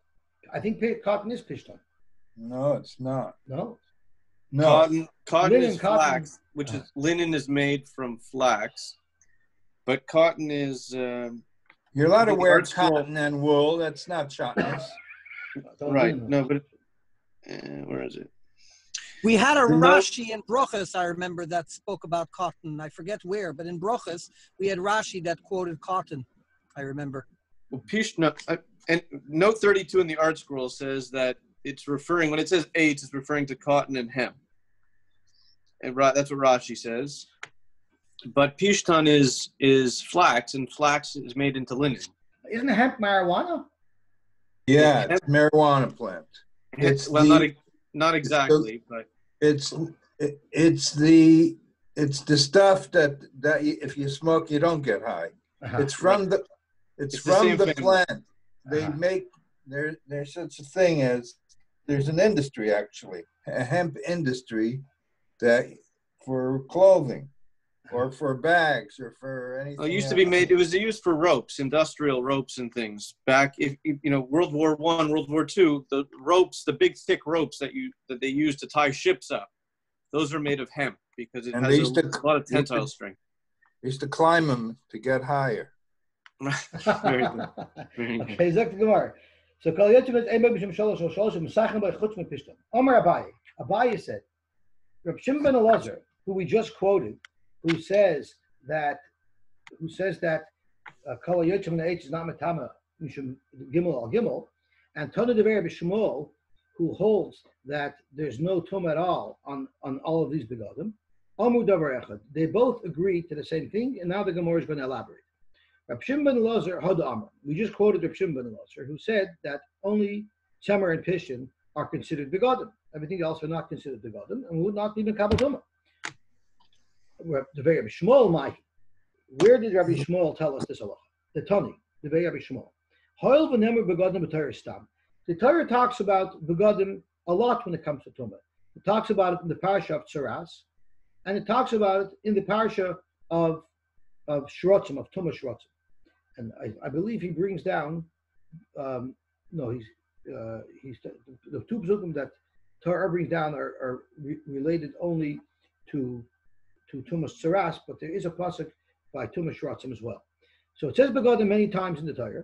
I think cotton is pishtan. No, it's not. No? No. Cotton Linen, is cotton. flax, which is linen is made from flax, but cotton is. You're allowed to the wear art scroll- cotton and wool. That's not shotness. Right. No, but where is it? We had a No. Rashi in Brochus, I remember, that spoke about cotton. I forget where, but in Brochus, we had Rashi that quoted cotton, I remember. Well, and note 32 in the art scroll says that it's referring, when it says eight, it's referring to cotton and hemp. And that's what Rashi says. But pishtan is flax, and flax is made into linen. Isn't hemp marijuana? Yeah, it's a marijuana plant. It's well, not exactly, but it's the stuff that if you smoke you don't get high. It's from the same family. plant. They make there's such a thing as there's an industry actually, a hemp industry that for clothing or for bags or for anything. it used to be made. It was used for ropes, industrial ropes and things. Back, if World War I, World War II, the ropes, the big thick ropes that they used to tie ships up, those are made of hemp because it And has they used a to- lot of they used to- tensile strength. They used to climb them to get higher. Very good. Very good. Okay, Zek the Gemara. So Kol Yotzim is Eimah B'Shem Shalosh or Shalosh Mesachem by Chutz Min Pishtan. Omar Abaye. Abaye said, Reb Shimon ben Elazar, who we just quoted, who says that Kol Yotzim H is not Matama Mishum Gimel al Gimel, and Tana Dever B'Shmuel, who holds that there's no tum at all on all of these begodim. Amru Davar Echad. They both agree to the same thing, and now the Gemara is going to elaborate. Reb Shimon ben Elazar Had Amar. We just quoted Reb Shimon ben Elazar, who said that only Tzemer and Pishtan are considered begodim. Everything else are not considered begodim and would not be mekabel tumah. The very Rabbi Shmuel, Mike. Where did Rabbi Shmuel tell us this halacha? The Tani, the very Rabbi Shmuel. Hoil v'nemer begodim b'Torah stam. The Torah talks about begodim a lot when it comes to tumah. It talks about it in the parasha of Tzaras, and it talks about it in the parasha of Shrotzim, of Tumah Shrotzim. And I believe he brings down, the two psukim that Torah brings down are related only to Tumah Tzaras, but there is a pasuk by Tumah Shrotzim as well. So it says begodim many times in the Torah,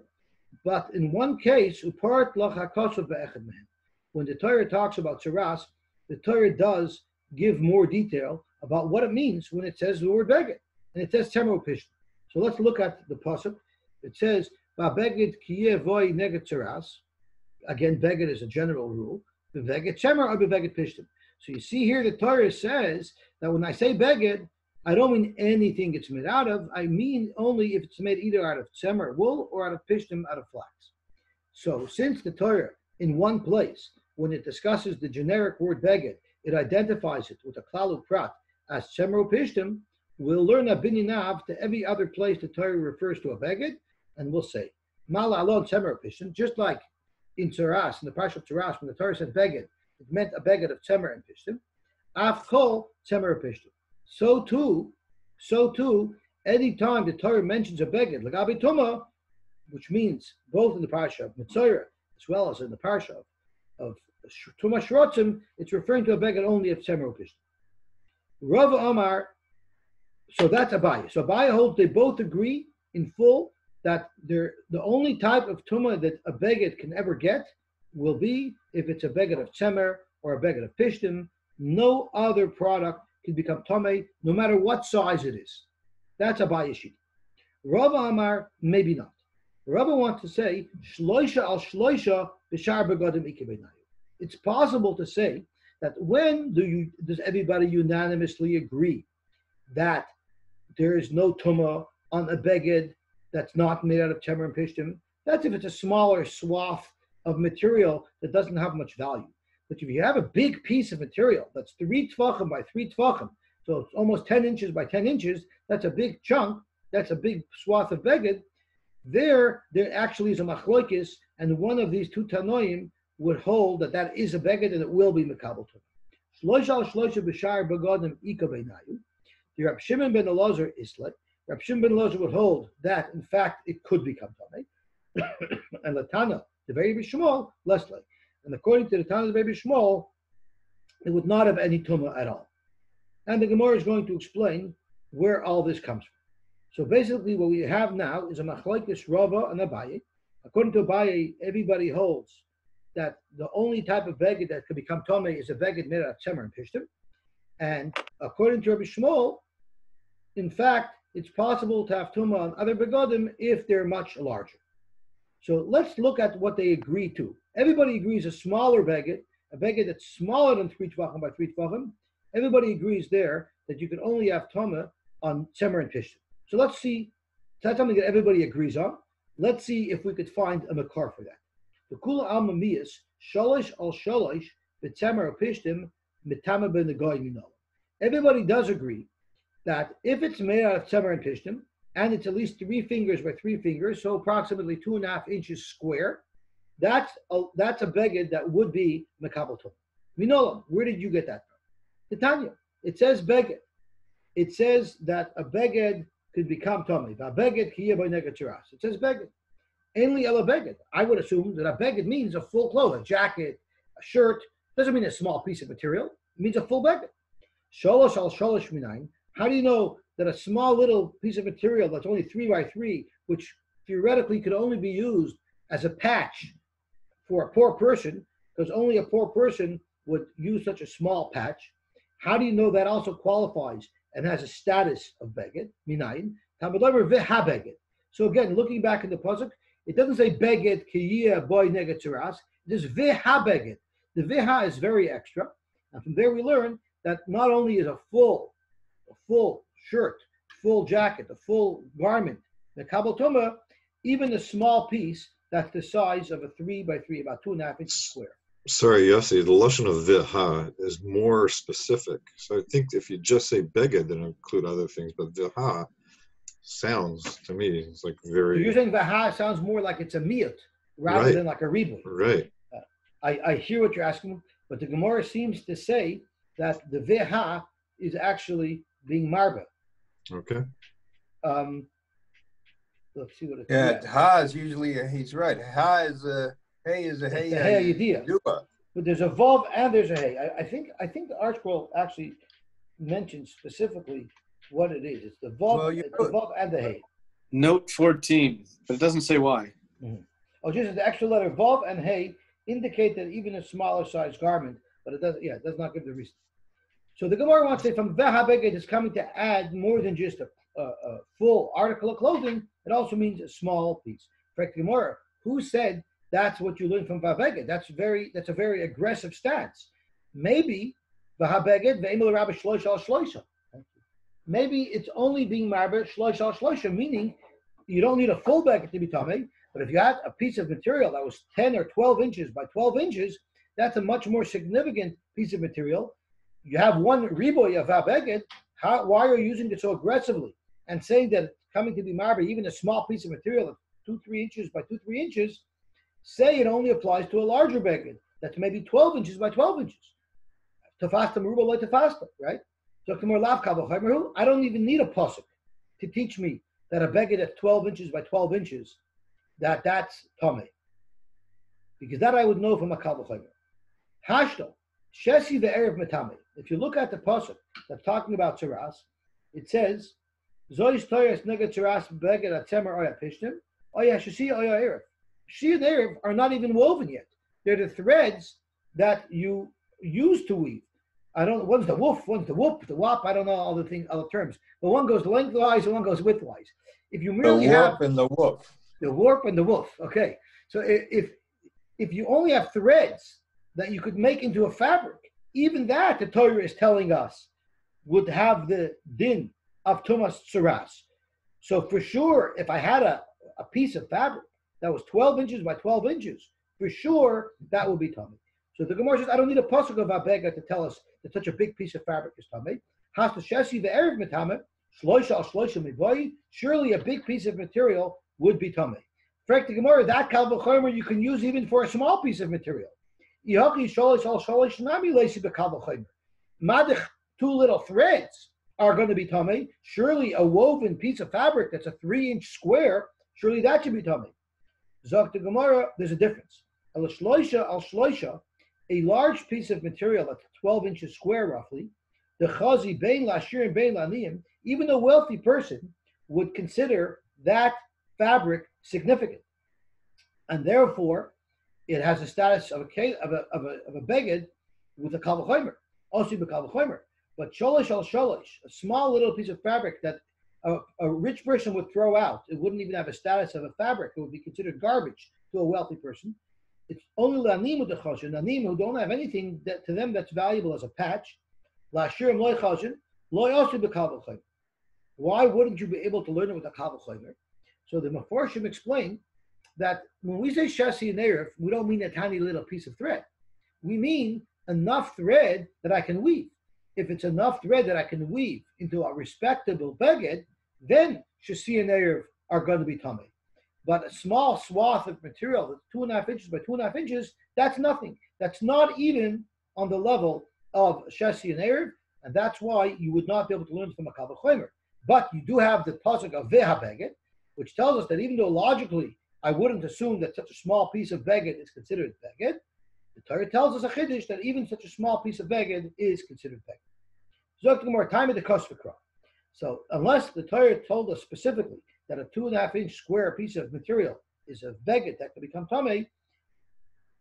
but in one case, uparat lachakosov be'echad mehem. When the Torah talks about Tzaras, the Torah does give more detail about what it means when it says the word beged, and it says Tzemer Pishtan. So let's look at the pasuk. It says, "Va'beged kiyeh voy neged Tzaras." Again, beged is a general rule. Beveged Tzemer or beveged Pishtan. So you see here, the Torah says that when I say beged, I don't mean anything it's made out of. I mean only if it's made either out of Tzemer wool or out of Pishtim, out of flax. So since the Torah in one place, when it discusses the generic word beged, it identifies it with a klalu prat as Tzemer Pishtim, we'll learn a binyanav to every other place the Torah refers to a beged, and we'll say Mala alon Tzemer Pishtim, just like in Tzaras, in the Parsha of Tzaras, when the Torah said beged, it meant a beged of Tzemer and Pishtim. Af kol Tzemer Pishtim. So too, any time the Torah mentions a beged, like Abi Tumah, which means both in the Parsha of Mitzorah as well as in the Parsha of Tumah Shrotzim, it's referring to a beged only of Tzemer Pishtim. Rav Amar, so that's Abaye. So Abaye holds they both agree in full that the only type of tumah that a beged can ever get will be if it's a beged of tzemer or a beged of pishtim. No other product can become tameh, no matter what size it is. That's Abaye sheet. Rav Amar, maybe not. Rav wants to say shloisha al shloisha b'shar begadim ikebenayu. It's possible to say that when does everybody unanimously agree that there is no tumah on a beged that's not made out of tzemer and pishtim? That's if it's a smaller swath of material that doesn't have much value. But if you have a big piece of material that's 3 tvachim by 3 tvachim, so it's almost 10 inches by 10 inches, that's a big chunk, that's a big swath of beged, there actually is a machlokes, and one of these two tanoim would hold that is a beged and it will be mekabel tumah. The Reb Shimon ben Elazar Islet. Reb Shimon ben Elazar would hold that, in fact, it could become Tamei. And the Tana, the very Shmuel, Leslie. And according to the Tana, the very Shmuel, it would not have any Tumah at all. And the Gemara is going to explain where all this comes from. So basically, what we have now is a machlokes Rava and Abaye. According to Abaye, everybody holds that the only type of beged that could become Tamei is a beged made out of tzemer and pishtim. And according to Rabbi Shmuel, in fact, it's possible to have Tumah on other begodim if they're much larger. So let's look at what they agree to. Everybody agrees a smaller beged, a beged that's smaller than 3 tvachim by 3 tvachim. Everybody agrees there that you can only have Tumah on tzemer and pishtim. So let's see, that's something that everybody agrees on. Let's see if we could find a makar for that. The kula alma miyas, shalosh al shalosh, b'tzemer pishtim, mitama ben negoy minol. Everybody does agree that if it's made out of tzemer and pishtim, and it's at least 3 fingers by 3 fingers, so approximately 2.5 inches square, that's a beged that would be mekabel tumah. Minolam, where did you get that from? The Tanya. It says beged. It says that a beged could become tummy. Beged kiyeh by negatiras. It says beged. Ainly ela beged. I would assume that a beged means a full clothing, a jacket, a shirt. Doesn't mean a small piece of material. It means a full beged. Sholosh al sholosh minayin. How do you know that a small little piece of material that's only 3 by 3, which theoretically could only be used as a patch for a poor person, because only a poor person would use such a small patch? How do you know that also qualifies and has a status of beged? Minayin. Tamadover v'ha beged. So again, looking back in the pasuk, it doesn't say beged kiyeh boy negatzuras. It says v'ha beged. The v'ha is very extra, and from there we learn that not only is a full shirt, full jacket, a full garment, the kabel tumah, even a small piece that's the size of a 3 by 3, about 2.5 inches square. Sorry, Yossi, the lashon of viha is more specific. So I think if you just say beged, then include other things, but viha sounds to me it's like very. So you're saying viha sounds more like it's a miyut rather than like a ribui. Right. I hear what you're asking, but the Gemara seems to say that the viha is actually being marba. Okay. Let's see what it Yeah, ha is usually, he's right. Ha is a, hey is a hey. It's a hey idea. But there's a vav and there's a hey. I think the Art Scroll actually mentions specifically what it is. It's the vav, the vav and the hey. Note 14, but it doesn't say why. Mm-hmm. Oh, just the extra letter vav and hey indicate that even a smaller size garment, but it does not give the reason. So the Gemara wants to say from veha beged is coming to add more than just a full article of clothing. It also means a small piece. In fact, the Gemara, who said that's what you learn from veha beged? That's a very aggressive stance. Maybe veha beged ve'emel rabbi shloisha al shloisha. Maybe it's only being marba shloisha al shloisha, meaning you don't need a full beged to be tamei. But if you had a piece of material that was 10 or 12 inches by 12 inches, that's a much more significant piece of material. You have one riboy of beged. Why are you using it so aggressively and saying that it's coming to be marba, even a small piece of material of 2-3 inches by 2-3 inches? Say it only applies to a larger beged that's maybe 12 inches by 12 inches. Tafasta meruba like tafasta, right? So I don't even need a pasuk to teach me that a beged that's 12 inches by 12 inches, that's tamei, because that I would know from a kal v'chomer. Hashto shesi ve'erev metame. If you look at the pasuk that's talking about tzaras, it says zois toyas nega tzaras beged atzemer oya pishtim oya shesi oya erev. She and erev are not even woven yet. They're the threads that you use to weave. I don't know, one's the woof, one's the whoop, the wop, I don't know all the terms. But one goes lengthwise and one goes widthwise. If you merely have the warp and the woof. The warp and the woof. Okay. So if you only have threads that you could make into a fabric, even that the Torah is telling us would have the din of tumas tzaras. So for sure, if I had a piece of fabric that was 12 inches by 12 inches, for sure that would be tamei. So the Gemara says, I don't need a pasuk of Abega to tell us that such a big piece of fabric is tamei. Has to shesi the erev metame shloisha al shloisha mivoy. Surely a big piece of material would be tamei. In fact, the Gemara, that kal v'chomer you can use even for a small piece of material. madich, 2 little threads, are going to be tamei. Surely a woven piece of fabric that's a 3-inch square, surely that should be tamei. Zok the Gemara, there's a difference. Al shloisha, a large piece of material that's 12 inches square roughly, the chazi bein lashir and bein laniyim, even a wealthy person would consider that fabric significant, and therefore it has a status of a beged with a kal v'chomer, also b'kal v'chomer. But sholosh al sholosh, a small little piece of fabric that a rich person would throw out, it wouldn't even have a status of a fabric. It would be considered garbage to a wealthy person. It's only lanim with the choshen, lanim who don't have anything that to them that's valuable as a patch. La'ashirim loy choshen, loy also b'kal v'chomer. Why wouldn't you be able to learn it with a kal v'chomer? So the Meforshim explain that when we say shasi and erev, we don't mean a tiny little piece of thread. We mean enough thread that I can weave. If it's enough thread that I can weave into a respectable beged, then shasi and erev are going to be tamei. But a small swath of material that's 2.5 inches by 2.5 inches, that's nothing. That's not even on the level of shasi and erev, and that's why you would not be able to learn from a kal v'chomer. But you do have the pasuk of veha beged, which tells us that even though logically I wouldn't assume that such a small piece of beged is considered beged, the Torah tells us a chiddush that even such a small piece of beged is considered beged. Zok the Gemara, time of the kosvekra. So unless the Torah told us specifically that a 2.5-inch square piece of material is a beged that can become tamei,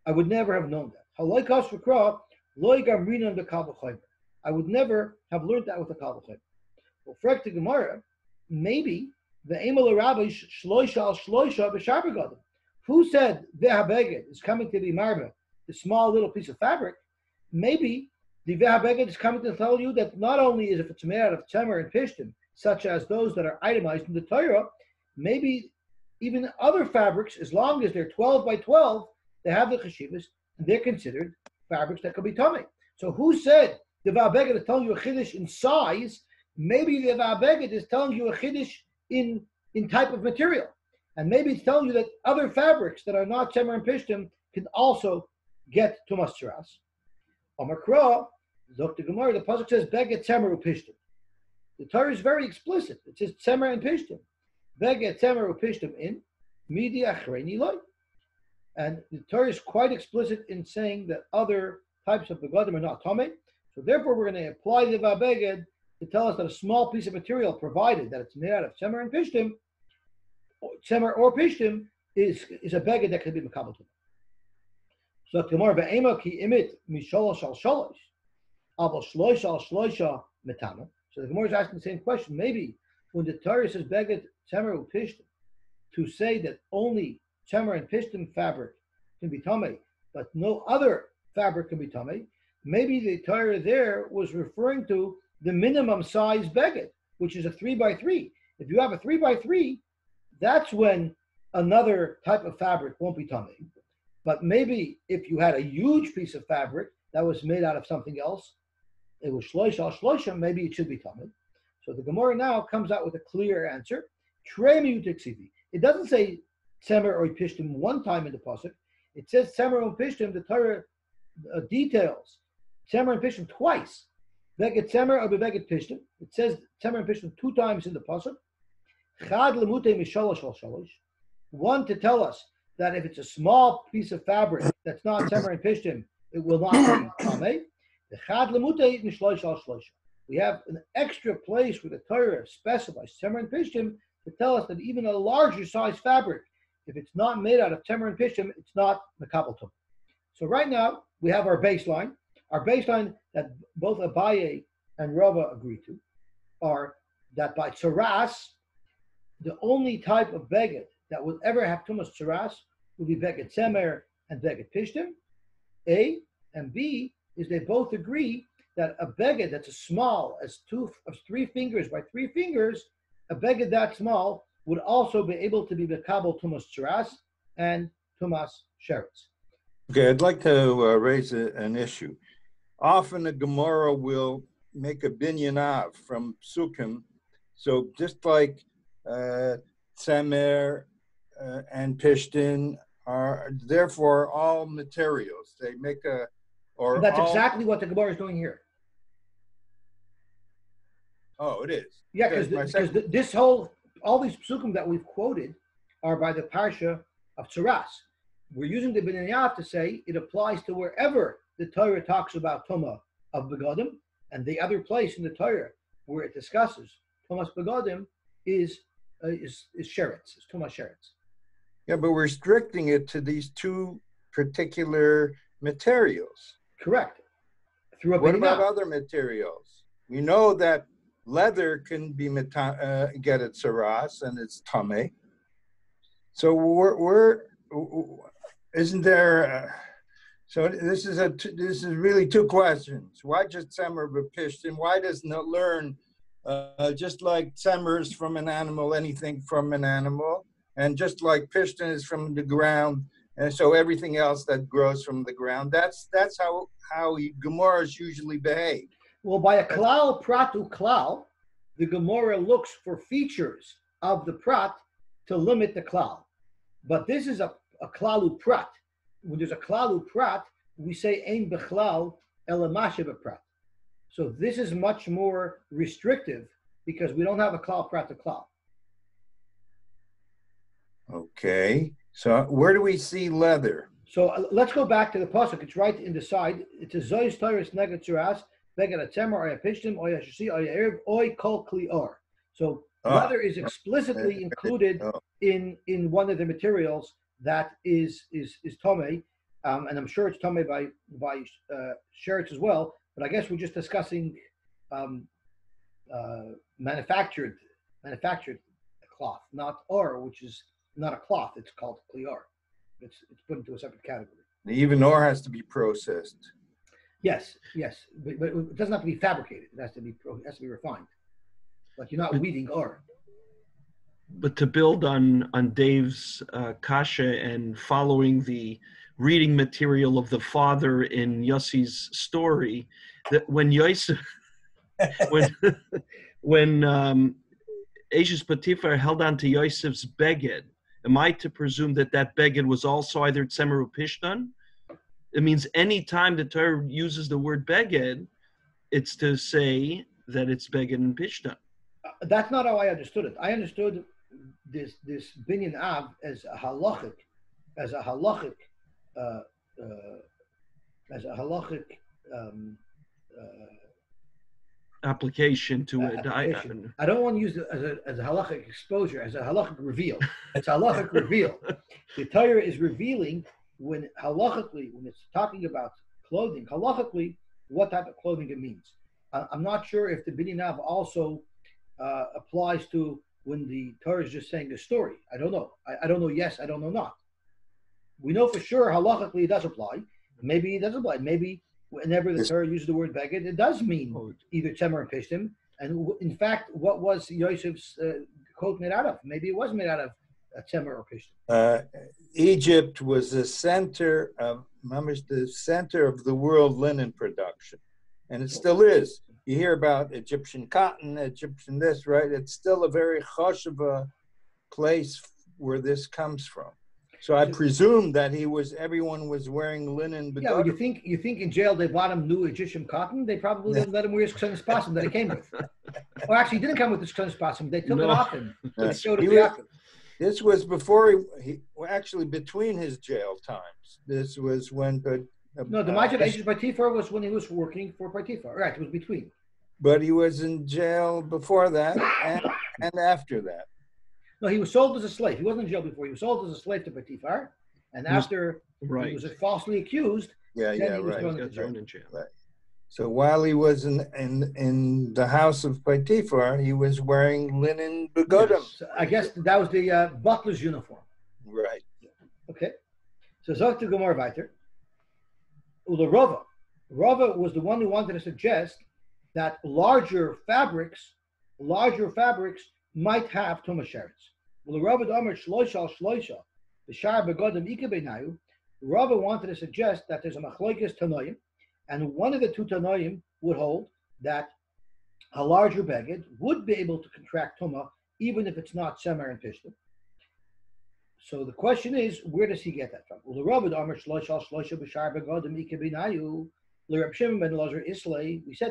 I would never have known that. Haloi kosvekra, loy gamrinan b'kal v'chomer. I would never have learned that with a kal v'chomer. Well, frek the Gemara, maybe the Emel Rabbi shloisha al shloisha b'sharbegadim. Who said vehabeged is coming to be marba, the small little piece of fabric? Maybe the vehabeged is coming to tell you that not only is if it's made out of temer and pishtim, such as those that are itemized in the Torah, maybe even other fabrics, as long as they're 12 by 12, they have the cheshivas, and they're considered fabrics that could be tamei. So who said the vehabeged is telling you a chiddush in size? Maybe the vehabeged is telling you a chiddush in type of material. And maybe it's telling you that other fabrics that are not temer and pishtim can also get tumas tzaras. Omakra, Dr. Gemara, the pasuk says beged temer upishtim. The Torah is very explicit. It says temer and pishtim. Beged temer upishtim in midi achreini loy. And the Torah is quite explicit in saying that other types of begadim are not tamei. So therefore, we're going to apply the vabeged to tell us that a small piece of material, provided that it's made out of temer and pishtim, temer or pishtim, is a beged that can be mekabel to. So Gemara ve'ema ki imit misholosh al sholosh, abel shloisha al shloisha metama. So the Gemara is asking the same question. Maybe when the Torah says beged temer or pishtim, to say that only temer and pishtim fabric can be tamei, but no other fabric can be tamei, maybe the Torah there was referring to the minimum size beged, which is a 3 by 3. If you have a 3 by 3, that's when another type of fabric won't be tamei. But maybe if you had a huge piece of fabric that was made out of something else, it was shloisha al shloisha, maybe it should be tamei. So the Gemara now comes out with a clear answer. It doesn't say temer or pishtim one time in the pasuk. It says temer or pishtim. The Torah details temer and pishtim twice. Beged temer or beged pishtim. It says temer and pishtim 2 times in the pasuk. Chad lemute mishalosh al shalosh. One to tell us that if it's a small piece of fabric that's not temer and pishtim, it will not be tamei. The chad lemute mishlosh al shalosh. We have an extra place where the Torah specifies temer and pishtim to tell us that even a larger size fabric, if it's not made out of temer and pishtim, it's not mekabel tum. So right now we have our baseline. Our baseline that both Abaye and Rava agree to are that by tzaras, the only type of beged that would ever have tumas tzaras would be beged temer and beged pishtim. A and B is they both agree that a beged that's as small as 3 fingers by 3 fingers, a beged that small would also be able to be mekabel tumas tzaras and tumas sheretz. Okay, I'd like to raise an issue. Often the Gemara will make a binyanav from psukim. So just like tzemer and pishtin are therefore all materials. They make a or and that's all, exactly what the Gemara is doing here. Oh, it is. Yeah, because this all these psukim that we've quoted are by the parsha of Tzuras. We're using the Bnei Yav to say it applies to wherever the Torah talks about Tumah of Begodim, and the other place in the Torah where it discusses Tumas Begodim is Sheretz, is Tumah Sheretz. Yeah, but we're restricting it to these two particular materials. Correct. Through a What Bnei about Yav. other materials? We know that leather can be get a tsaras and it's tameh. So isn't there? So this is really two questions. Why just tzemer b'pishtim? Why doesn't it learn just like tzemer is from an animal, anything from an animal, and just like pishtim is from the ground, and so everything else that grows from the ground. That's how Gemaras usually behave. Well, by a klal pratu klal, the Gemara looks for features of the prat to limit the klal. But this is a klalu prat. When there's a klalu prat, we say ein bechlal elamashe b'prat. So this is much more restrictive because we don't have a klal prat to klal. Okay. So where do we see leather? So let's go back to the pasuk. It's right in the side. It's a zoyis toris neged tzuras beged a temer or a pishtim or a shasi or a erev oy kol klior. So leather is explicitly included in one of the materials that is tomei, and I'm sure it's tomei by sheretz as well. But I guess we're just discussing manufactured cloth, not or, which is not a cloth. It's called klior. It's put into a separate category. Even ore has to be processed. Yes, but it doesn't have to be fabricated. It has to be refined. Like you're not weeding ore. But to build on Dave's kasha and following the reading material of the father in Yossi's story, that when Yosef, when Ashes Potiphar held on to Yosef's beged, am I to presume that beged was also either tzemer or pishtan? It means any time the Torah uses the word beged, it's to say that it's beged and pishtan. That's not how I understood it. I understood this binyan av as a halachic application to it. I don't want to use it as a halachic exposure, as a halachic reveal. It's a halachic reveal. The Torah is revealing when it's talking about clothing, halachically, what type of clothing it means. I'm not sure if the binyan av also applies to when the Torah is just saying a story. I don't know. I don't know yes, I don't know not. We know for sure halachically it does apply. Maybe it doesn't apply. Maybe whenever the Torah uses the word beged, it does mean either tzemer or pishtim. And in fact, what was Yosef's coat made out of? Maybe it was made out of tzemer or pishtim. Egypt was the center of the world linen production, and it still is. You hear about Egyptian cotton, Egyptian this, right? It's still a very choshev place where this comes from. So I presume that everyone was wearing linen. Yeah, well, you think in jail they bought him new Egyptian cotton? They probably didn't let him wear his ksenis pasim that he came with. Or actually, he didn't come with his ksenis pasim. They took it off him. They showed it after. This was before actually between his jail times. This was when the Majid Ashes Potiphar was when he was working for Potiphar. Right, it was between. But he was in jail before that and after that. No, he was sold as a slave. He wasn't in jail before. He was sold as a slave to Potiphar, and after he was falsely accused, he was thrown into jail. Right. So while he was in the house of Potiphar, he was wearing linen begodim. Yes. So I guess that was the butler's uniform. Right. Okay. So Zok to Gemara weiter. Rava was the one who wanted to suggest that larger fabrics might have Tumah Sheretz. Rava wanted to suggest that there's a machlokes tanoim, and one of the two tanoim would hold that a larger beged would be able to contract Tumah even if it's not tzemer and pishtim. So the question is, where does he get that from? We said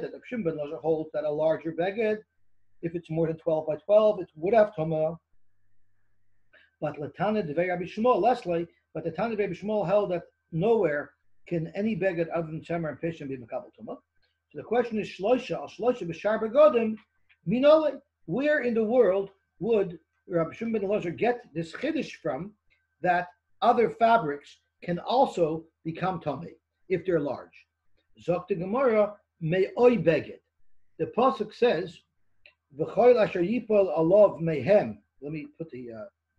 that Reb Shimon ben Lazar holds that a larger beged If it's more than 12 by 12, it would have Tumah. But Latana Devei Rabbi Shmuel, Leslie, but the Tana Rabbi Shmuel held that nowhere can any beged other than Tzemer and Pishtim be Makabel Tumah. So the question is, Shloisha b'shar begodim, minole. Where in the world would Rabbi Shimon ben Elazar get this chiddush from that other fabrics can also become tummy if they're large? Zok the Gemara, me'oy beged. The pasuk says, "V'choil asher yipol alav mehem." Let me put the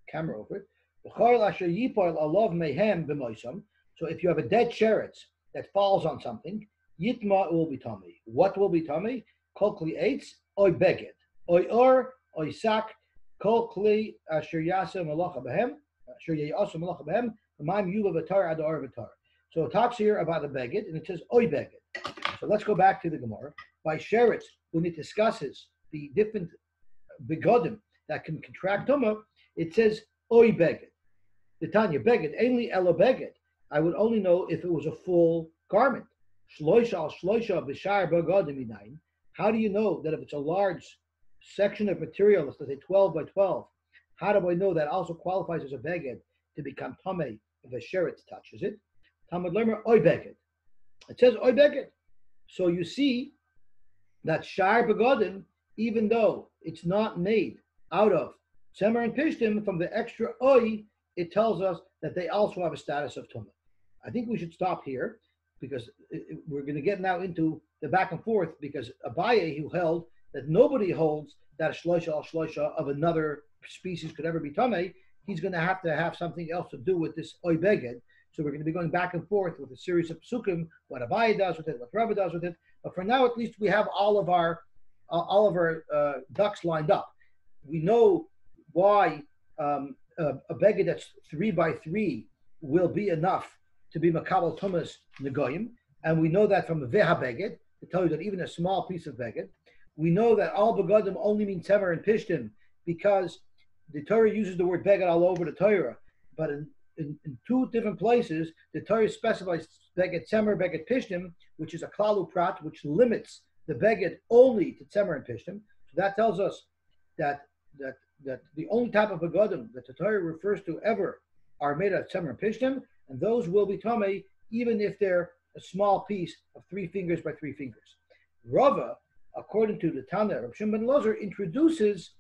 camera over it. V'choil asher yipol alav mehem b'moisam. So if you have a dead sheretz that falls on something, yitma will be tummy. What will be tummy? Kol kli eitz oy beged, oy or oy sak, kol kli asher yasa malacha b'hem, asher yasa malacha b'hem. Ma'im yulav v'tar ad or v'tar. So it talks here about the beged, and it says oy beged. So let's go back to the Gemara. By sheretz, when it discusses the different begodim that can contract tumah, it says oy beged. The Tanya beged, ainly elo beged. I would only know if it was a full garment. Shloisha al shloisha b'shar begodim inayin. How do you know that if it's a large section of material, let's say 12 by 12, how do I know that also qualifies as a beged to become tameh if a sheretz touches it? Talmud learner oy beged. It says oy beged. So you see that shar begodim, even though it's not made out of tzemer and pishtim, from the extra oy, it tells us that they also have a status of tumah. I think we should stop here because we're going to get now into the back and forth, because Abaye, who held that nobody holds that a shloisha of another species could ever be tameh, he's going to have something else to do with this oy beged. So we're going to be going back and forth with a series of psukim, what Abaye does with it, what Rebbe does with it. But for now, at least we have all of our ducks lined up. We know why a beged that's 3 by 3 will be enough to be makabel tumas negoyim, and we know that from a veha beged to tell you that even a small piece of beged. We know that all begodim only mean tzemer and pishtim because the Torah uses the word beged all over the Torah, but in two different places the Torah specifies beged tzemer, beged pishtim, which is a klalu prat, which limits the beged only to tzemer and pishtim. So that tells us that the only type of begodim that the Torah refers to ever are made of tzemer and pishtim, and those will be tameh even if they're a small piece of 3 fingers by 3 fingers. Rava, according to the Tana, Reb Shimon ben Elazar introduces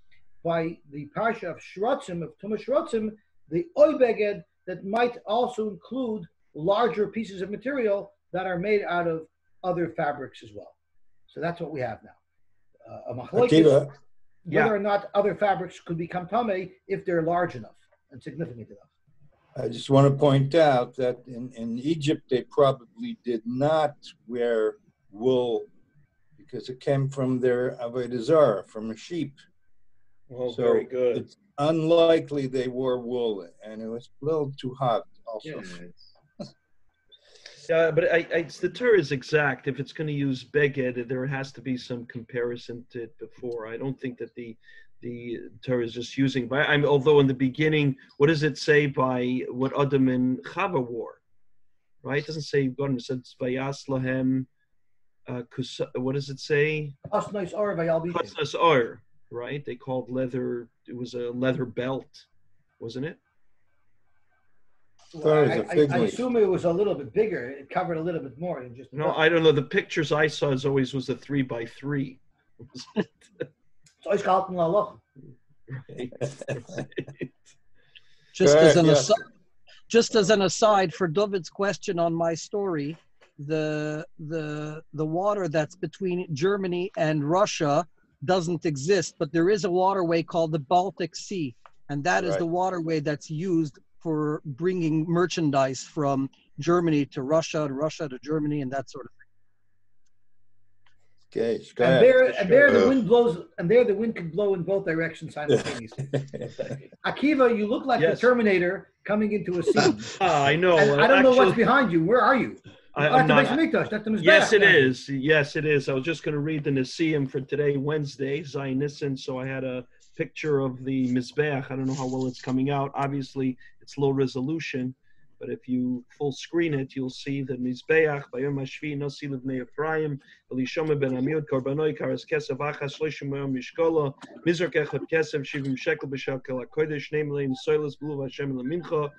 by the parsha of Shrotzim, of Tumah Shrotzim, the oy beged that might also include larger pieces of material that are made out of other fabrics as well. So that's what we have now. A machlokes, whether or not other fabrics could become tameh if they're large enough and significant enough. I just want to point out that in Egypt, they probably did not wear wool because it came from their avodah zarah, from a sheep. Oh, so very good. It's unlikely they wore wool, and it was a little too hot also. Yeah, but the Torah is exact. If it's going to use beged, there has to be some comparison to it before. I don't think that the Torah is just using. Although in the beginning, what does it say by what Adam and Chava wore? Right? It doesn't say God. It says Vayas Lahem. What does it say? Kasnos or vayalbishim. Kasnos or. Right? They called leather. It was a leather belt, wasn't it? Well, I assume it was a little bit bigger. It covered a little bit more than just. No, I don't know. The pictures I saw always was a 3 by 3. Just as an aside for Dovid's question on my story, the water that's between Germany and Russia doesn't exist, but there is a waterway called the Baltic Sea, and that is the waterway that's used for bringing merchandise from Germany to Russia to Germany, and that sort of thing. Okay, and there the wind blows, and there the wind can blow in both directions simultaneously. Akiva, you look like the Terminator coming into a scene. I know. And I don't know what's behind you. Where are you? Yes, it is. Yes, it is. I was just going to read the Nesiim for today, Wednesday, Zayin Nissan. So I had a picture of the Mizbeach. I don't know how well it's coming out. Obviously, it's low resolution, But if you full screen it, you'll see the Mizbeach, Bayom Hashvi, Nosi Levnei Ephraim, Elishama ben Amiud, Korbanoi, Karas Kesef, Achas, Shloshim Mayom Mishkola, Mizrak Echad Kesef, Shivim Shekel B'Shakel HaKodesh, Neimlein, Soilas, Bluv Hashem Lemincha,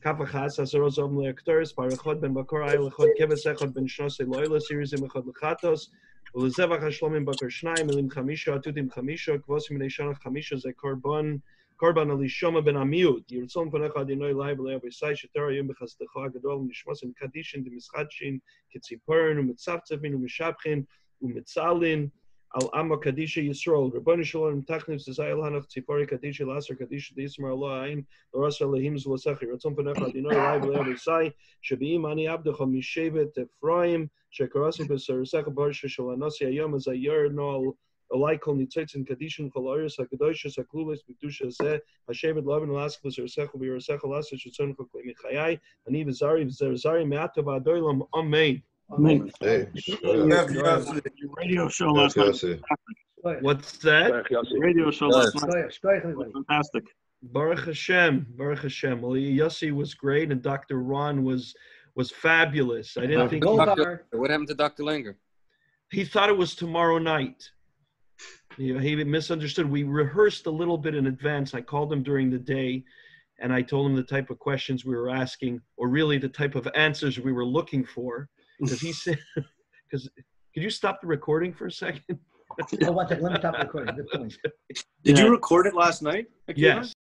Kafachas, Asaroz Om Leaktoris, Barachot ben Bakor, Ayel Echad Keves Echad ben Shnose Loila, Sirizim Echad Lechatos, Ulezevach Hashlomim Bakor Shnai, Melim Chamisha, Atudim Chamisha, Kvosim Neishana Chamisha, Ze Korban Elishama ben Amiud. Yirtzon Panecha Adonai Lai B'Lei Avosai Shetar Yom B'Chasdecha Gadol Nishmas and Kadishin D'Mischadshin Ketziporin U'Mitzavtzavin U'Mishabchin U'Mitzalin Al Amma Kadisha Yisrael Rabbanu Shalom Tachnius Zayil Hanach Tzipori Kadisha Laser Kadisha D'Yismar Allah Ayin L'Rasa Lehim Zulasechi Yirtzon Panecha Adonai Lai B'Lei Avosai Shebiim Ani Abdecha Mishevet Ephraim Shekarasim B'Sarasecha Barsha Shalanasi Ayom Azayir Noal Olai kol nitzitz in kadishin kol aris hakadoshas haklulis b'kedusha zeh hashevet lavin laskos ersecha v'yersecha lasas shetzon chok le'michayai ani v'zari v'zerzari me'atav adoilam amen. Amen. Hey, Your radio show last night. What's that? Radio show last night. Fantastic. Baruch Hashem. Baruch Hashem. Well, Yosy was great, and Dr. Ron was fabulous. I didn't think what happened to Dr. Langer? He thought it was tomorrow night. You know, he misunderstood. We rehearsed a little bit in advance. I called him during the day, and I told him the type of questions we were asking, or really the type of answers we were looking for. Because he said, could you stop the recording for a second? Oh, one second. Let me stop the recording. Good point. Did you record it last night, Akiva? Yes.